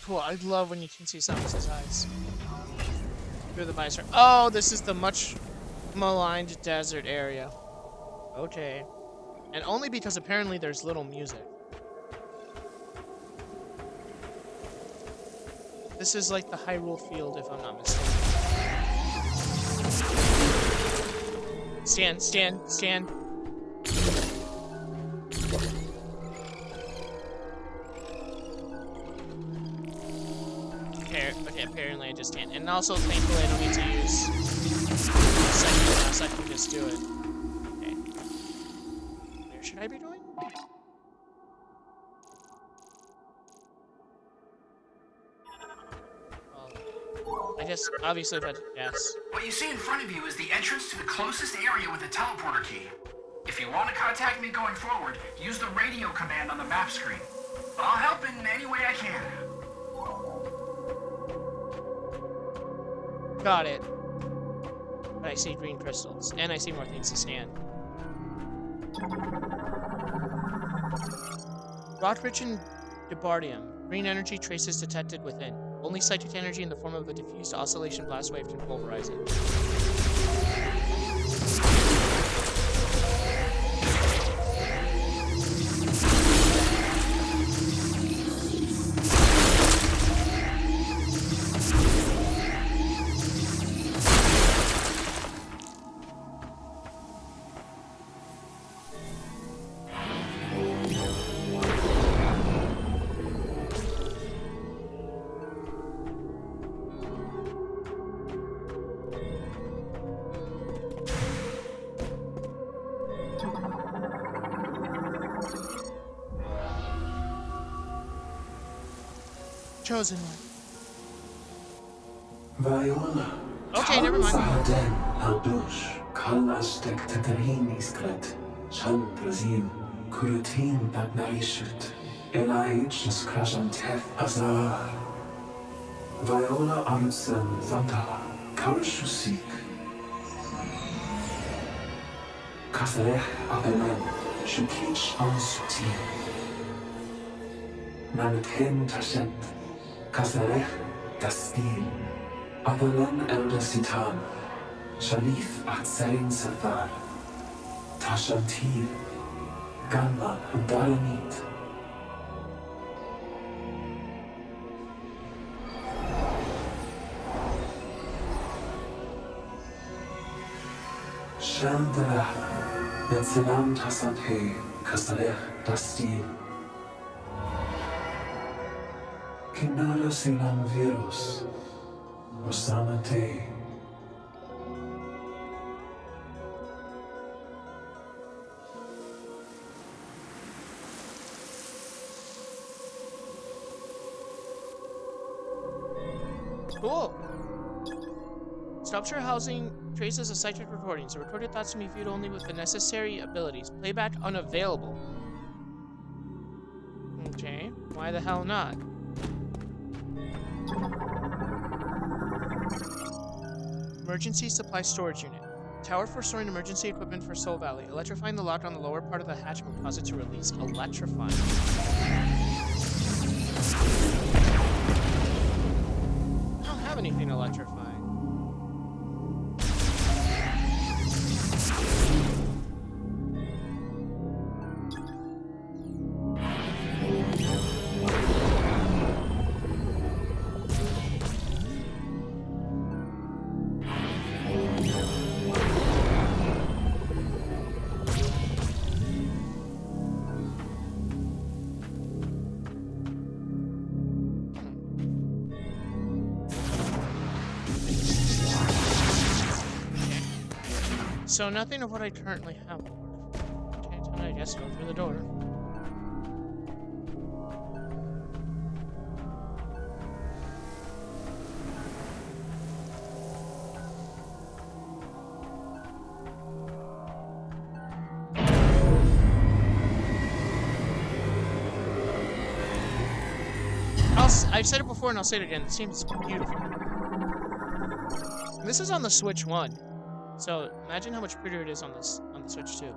Cool. I love when you can see Samus's eyes through the visor. Oh, this is the much maligned desert area. Okay. And only because apparently there's little music. This is like the Hyrule Field, if I'm not mistaken. Stand. Okay, apparently I just can't. And also, thankfully, I don't need to use second class. I can just do it. Okay. Where should I be going? Well, I guess, obviously, if I guess. What you see in front of you is the entrance to the closest area with a teleporter key. If you want to contact me going forward, use the radio command on the map screen. I'll help in any way I can. Got it. But I see green crystals, and I see more things to scan. Rock-rich in Debardium. Green energy traces detected within. Only psychic energy in the form of a diffused oscillation blast wave can pulverize it. Chosen one. Viola. Okay, never mind. Sahaden Aldush. Kallastek Tatarinisgret. Chandrazim. Kurutin Bagnaishut. Elijah's Krashan Teth Azar. Viola Amsen Zanda. Karshusik. Kasarech Abelen. Shukich Ansuti. Nanten Tashent. Kasarech Dastil. Abalan Eldasitan, Sharif Atsarin Sardar, Tashantir, Gamba and Daranit. Shandra, Netzelam Tasante, Kastalech Dasti. Kinala Silam Virus, Rosamate. Cool. Sculpture housing traces of psychic recordings. The recorded thoughts can be viewed only with the necessary abilities. Playback unavailable. Okay, why the hell not? Emergency supply storage unit. Tower for storing emergency equipment for Soul Valley. Electrifying the lock on the lower part of the hatch will cause it to release. Electrifying. I don't have anything electrifying. So nothing of what I currently have will work. Okay, time I guess go through the door. I've said it before and I'll say it again. It seems beautiful. This is on the Switch 1. So imagine how much prettier it is on the Switch 2.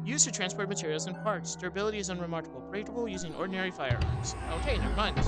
Used to transport materials and parts. Durability is unremarkable. Breakable using ordinary firearms. Okay, never mind.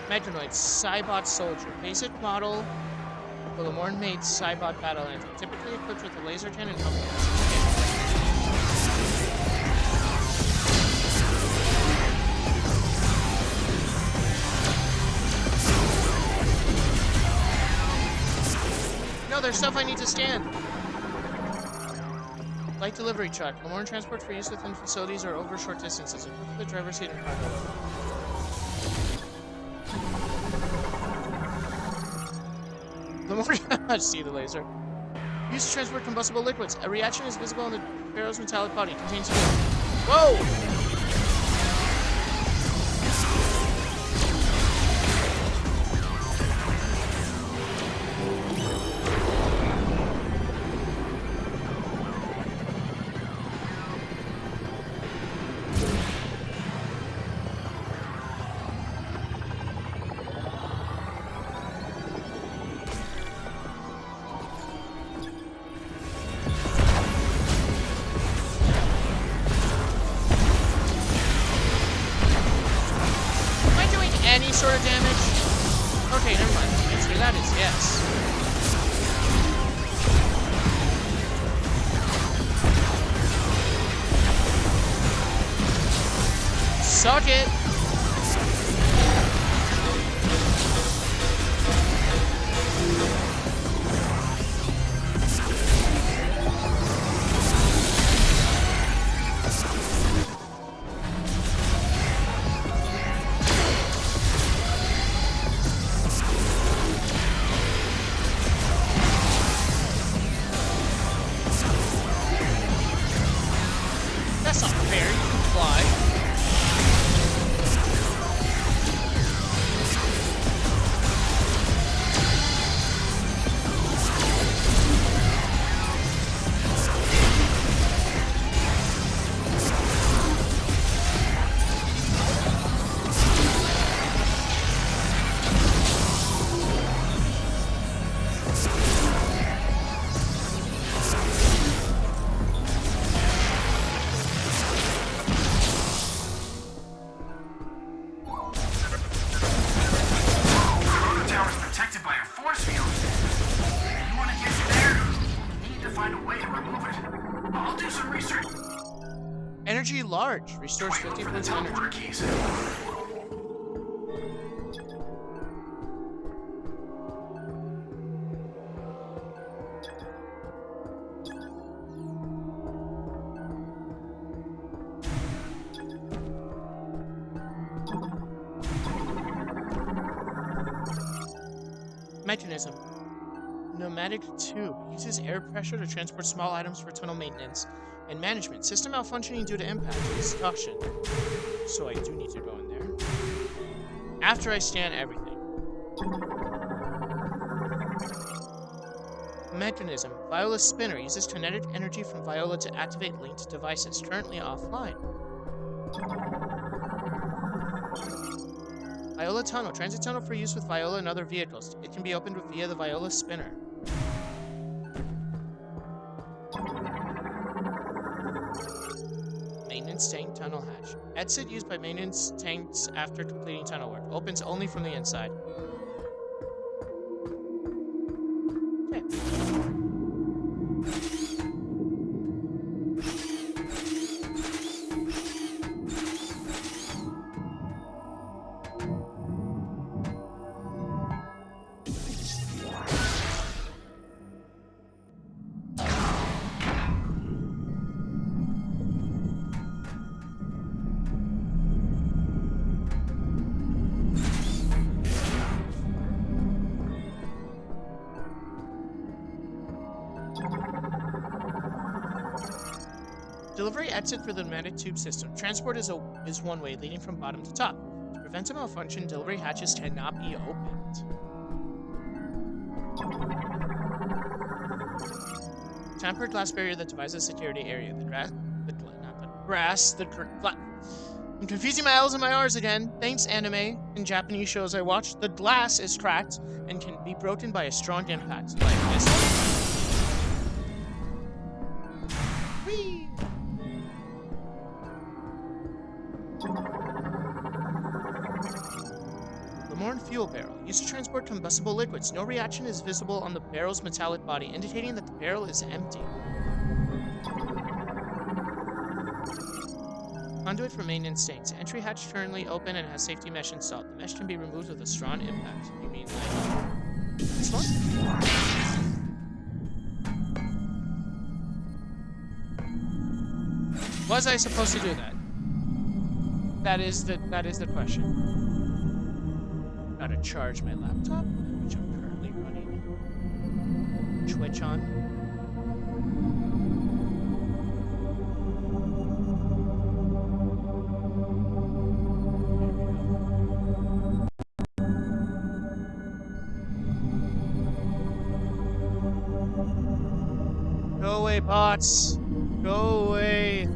Metroid, Cybot Soldier. Basic model of the Lemorn-made Cybot battle engine, typically equipped with a laser cannon and helmet. No, there's stuff I need to scan. Light delivery truck. Lemorn transport for use within facilities or over short distances. Equipped with the driver's seat and cargo. See the laser. Used to transport combustible liquids. A reaction is visible in the Pharaoh's metallic body. Contains fuel. Whoa! Any sort of damage? Okay, never mind. The answer to that is yes. Suck it! Energy large. Restores 50 points of energy. Mechanism. Pneumatic tube. Uses air pressure to transport small items for tunnel maintenance and management. System malfunctioning due to impact. Destruction. So I do need to go in there. After I scan everything. Mechanism. Viola spinner. Uses kinetic energy from Viola to activate linked devices. Currently offline. Viola tunnel. Transit tunnel for use with Viola and other vehicles. It can be opened via the Viola spinner. Maintenance tank tunnel hatch. Exit used by maintenance tanks after completing tunnel work. Opens only from the inside. Okay. Delivery exit for the pneumatic tube system. Transport is one way, leading from bottom to top. To prevent a malfunction, delivery hatches cannot be opened. Tampered glass barrier that divides the security area. I'm confusing my L's and my R's again. Thanks, anime and Japanese shows I watch. The glass is cracked and can be broken by a strong impact. Like this. Whee! Lamorne fuel barrel. Used to transport combustible liquids. No reaction is visible on the barrel's metallic body, indicating that the barrel is empty. Conduit for maintenance tanks. Entry hatch currently open and has safety mesh installed. The mesh can be removed with a strong impact. You mean like this one? Was I supposed to do that? That is the question. Gotta charge my laptop, which I'm currently running Twitch on. Go away, bots. Go away.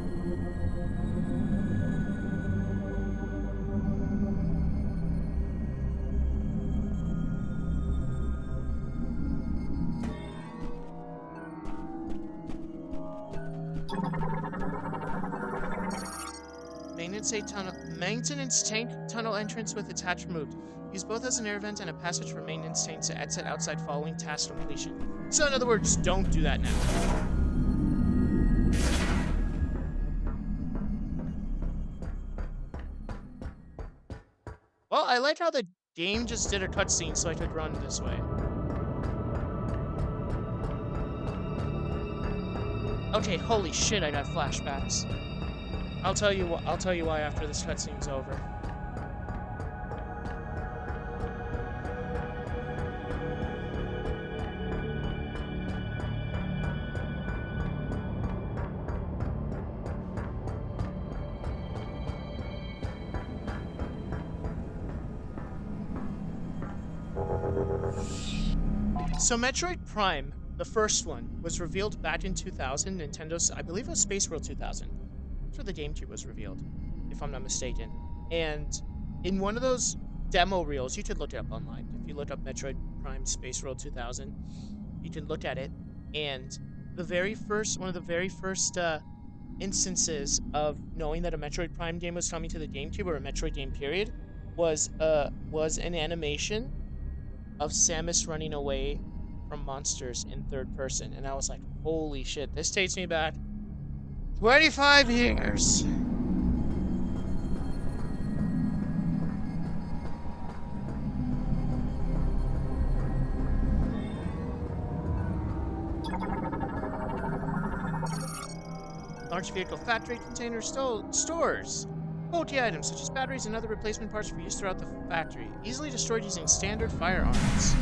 Maintenance tank tunnel entrance with its hatch removed. Use both as an air vent and a passage for maintenance tanks to exit outside following task completion. So in other words, don't do that now. Well, I like how the game just did a cutscene so I could run this way. Okay, holy shit, I got flashbacks. I'll tell you why after this cutscene's over. So Metroid Prime, the first one, was revealed back in 2000. Nintendo's, I believe it was Space World 2000. That's where the GameCube was revealed, if I'm not mistaken. And in one of those demo reels, you could look it up online. If you look up Metroid Prime Space World 2000, you can look at it. And one of the very first instances of knowing that a Metroid Prime game was coming to the GameCube, or a Metroid game period, was an animation of Samus running away from monsters in third person. And I was like, holy shit, this takes me back 25 years. Large vehicle factory container stores faulty items such as batteries and other replacement parts for use throughout the factory. Easily destroyed using standard firearms.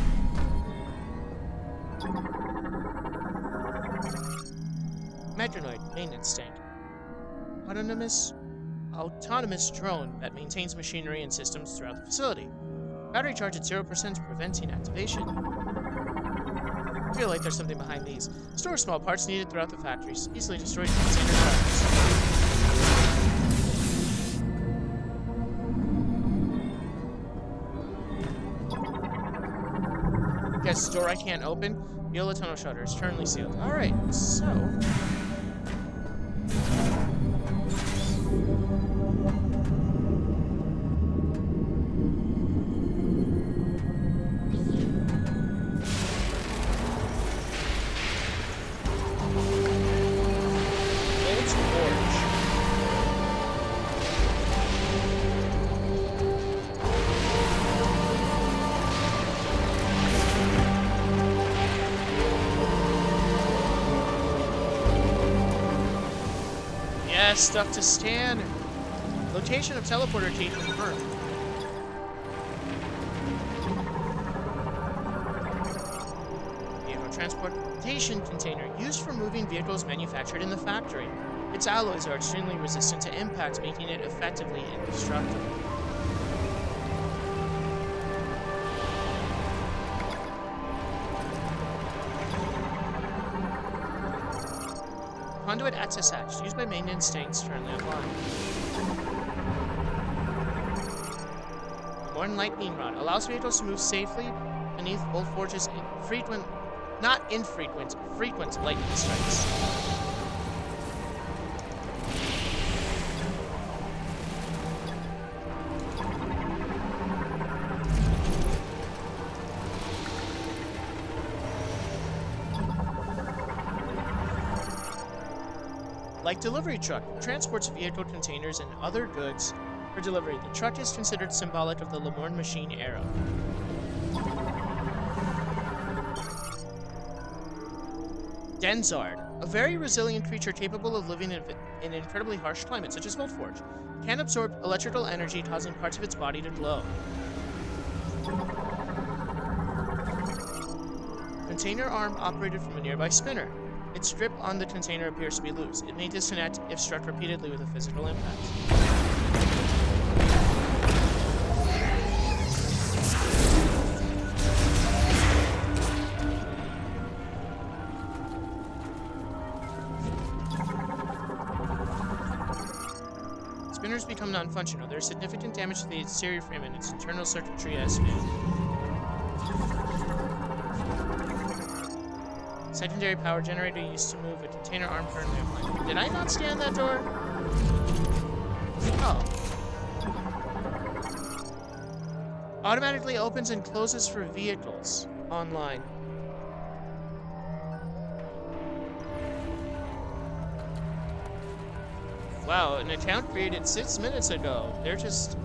Metroid maintenance tank. Autonomous drone that maintains machinery and systems throughout the facility. Battery charge at 0%, preventing activation. I feel like there's something behind these. Store small parts needed throughout the factories. Easily destroyed using standard firearms. Guess door I can't open. Viola tunnel shutter is currently sealed. Alright, so... stuff to scan. Location of teleporter key confirmed. Vehicle transportation container used for moving vehicles manufactured in the factory. Its alloys are extremely resistant to impact, making it effectively indestructible. Conduit access hatch, used by maintenance tanks currently offline. Lemoorn lightning rod allows vehicles to move safely beneath bolt forges in frequent lightning strikes. Like delivery truck, transports vehicle containers and other goods for delivery. The truck is considered symbolic of the Lemoorn machine era. Denzard, a very resilient creature capable of living in incredibly harsh climates, such as Voltforge, can absorb electrical energy, causing parts of its body to glow. Container arm operated from a nearby spinner. Its grip on the container appears to be loose. It may disconnect if struck repeatedly with a physical impact. Spinners become non-functional. There is significant damage to the exterior frame and its internal circuitry as failed. Secondary power generator used to move a container arm currently offline. Did I not scan that door? Oh. Automatically opens and closes for vehicles online. Wow, an account created 6 minutes ago. They are just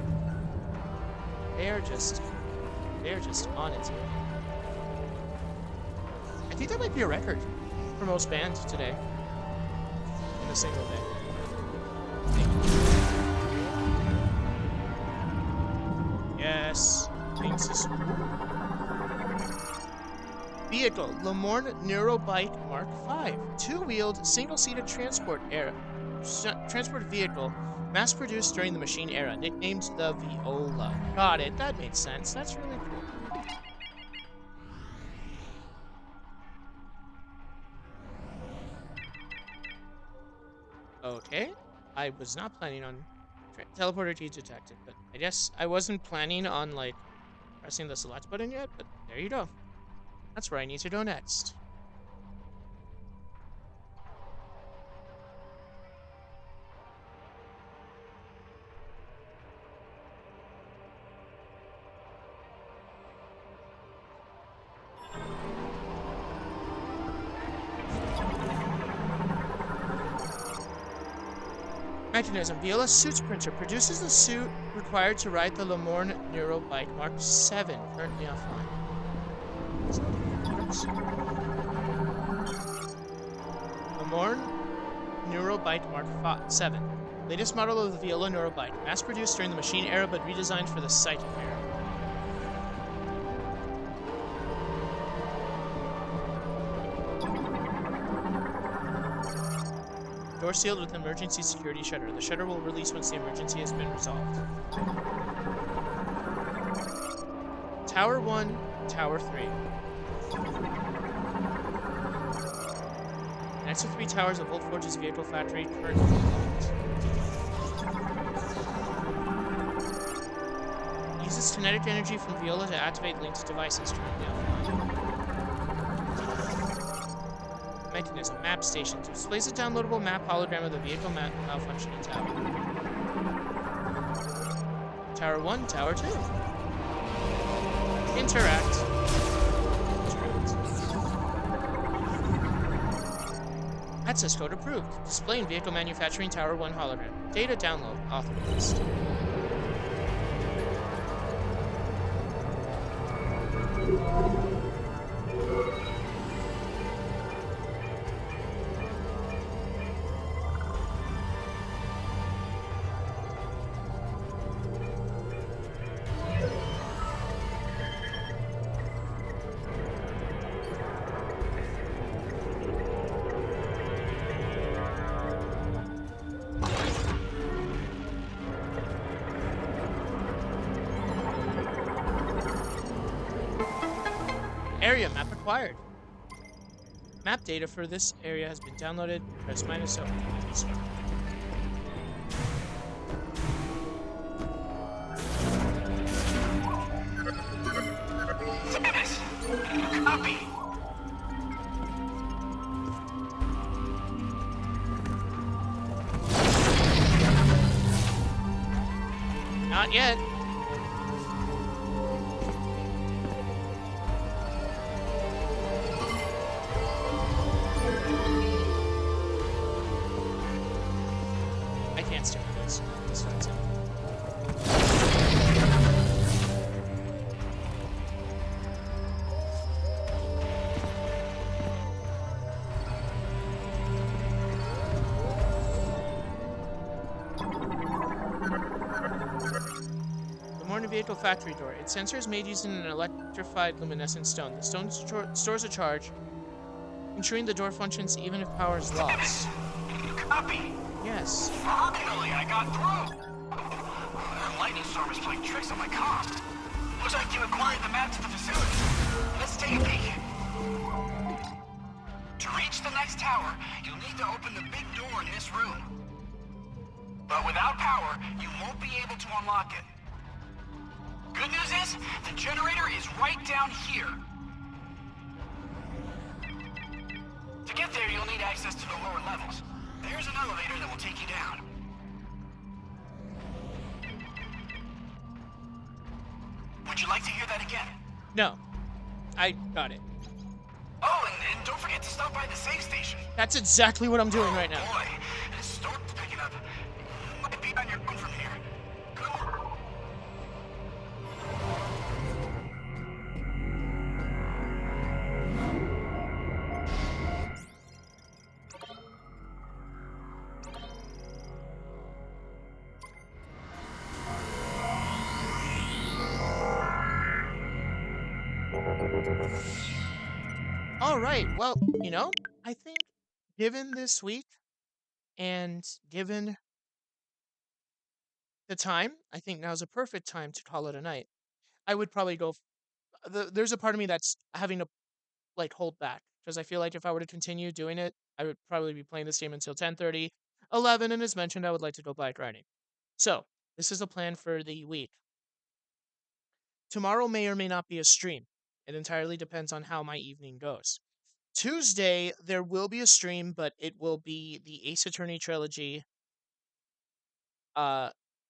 on it. I think that might be a record for most bands today in a single day. Yes, things is cool. Vehicle, Lemoorn Neurobike Mark V, two-wheeled, single-seated transport vehicle, mass-produced during the machine era, nicknamed the Viola. Got it. That made sense. That's really cool. Okay, I was not planning on teleporter key detected, but I guess I wasn't planning on, like, pressing the select button yet, but there you go. That's where I need to go next. Mechanism. Viola Suits Printer produces the suit required to ride the Lemoorn Neurobike Mark VII, currently offline. Lemoorn Neurobyte Mark 7. Latest model of the Viola Neurobyte, mass-produced during the machine era but redesigned for the sighting era. Door sealed with emergency security shutter. The shutter will release once the emergency has been resolved. Tower 1, Tower 3. Next to 3 towers of Old Forge's vehicle factory currently locked. Uses kinetic energy from Viola to activate linked devices currently offline. Mechanism, map stations. Displays a downloadable map hologram of the vehicle malfunctioning tower. Tower 1, Tower 2. Interact. Access code approved. Displaying vehicle manufacturing Tower 1 hologram. Data download authorized. Area map acquired. Map data for this area has been downloaded. Press minus open to start. Copy. Not yet. I can't stick with this. This fights it. Vehicle factory door. Its sensor is made using an electrified luminescent stone. The stone stores a charge, ensuring the door functions even if power is lost. Copy. Yes. Finally, I got through. The lightning storm is playing tricks on my comm. Looks like you acquired the map to the facility. Let's take a peek. To reach the next tower, you'll need to open the big door in this room. But without power, you won't be able to unlock it. Good news is, the generator is right down here. To get there, you'll need access to the lower levels. There's an elevator that will take you down. Would you like to hear that again? No. I got it. Oh, and don't forget to stop by the safe station. That's exactly what I'm doing right now. Boy, this storm's picking up. You might be on your own from here. Good work. All right. Well, I think given this week and given the time, I think now's a perfect time to call it a night. I would probably go. There's a part of me that's having to hold back because I feel like if I were to continue doing it, I would probably be playing this game until 10:30, 11, and as mentioned, I would like to go bike riding. So this is a plan for the week. Tomorrow may or may not be a stream. It entirely depends on how my evening goes. Tuesday, there will be a stream, but it will be the Ace Attorney trilogy uh,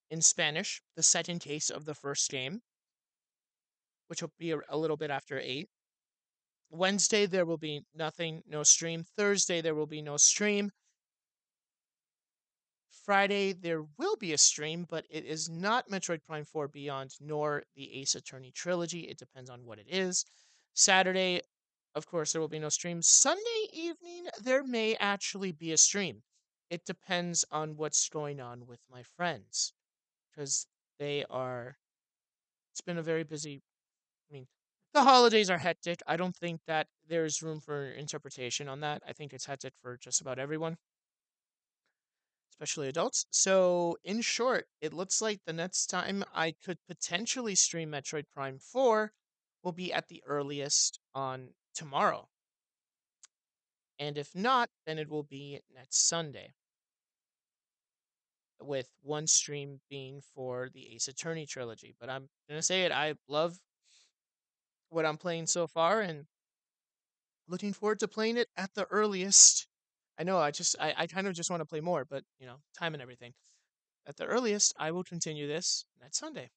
in Spanish, the second case of the first game, which will be a little bit after 8. Wednesday, there will be nothing, no stream. Thursday, there will be no stream. Friday, there will be a stream, but it is not Metroid Prime 4 Beyond nor the Ace Attorney trilogy. It depends on what it is. Saturday, of course, there will be no stream. Sunday evening, there may actually be a stream. it depends on what's going on with my friends because they are. It's been a very busy. I mean, the holidays are hectic. I don't think that there's room for interpretation on that. I think it's hectic for just about everyone, especially adults. So, in short, it looks like the next time I could potentially stream Metroid Prime 4 will be at the earliest on tomorrow. And if not, then it will be next Sunday, with one stream being for the Ace Attorney trilogy. But I'm going to say it, I love what I'm playing so far and looking forward to playing it at the earliest. I know I kind of just want to play more, but time and everything. At the earliest, I will continue this next Sunday.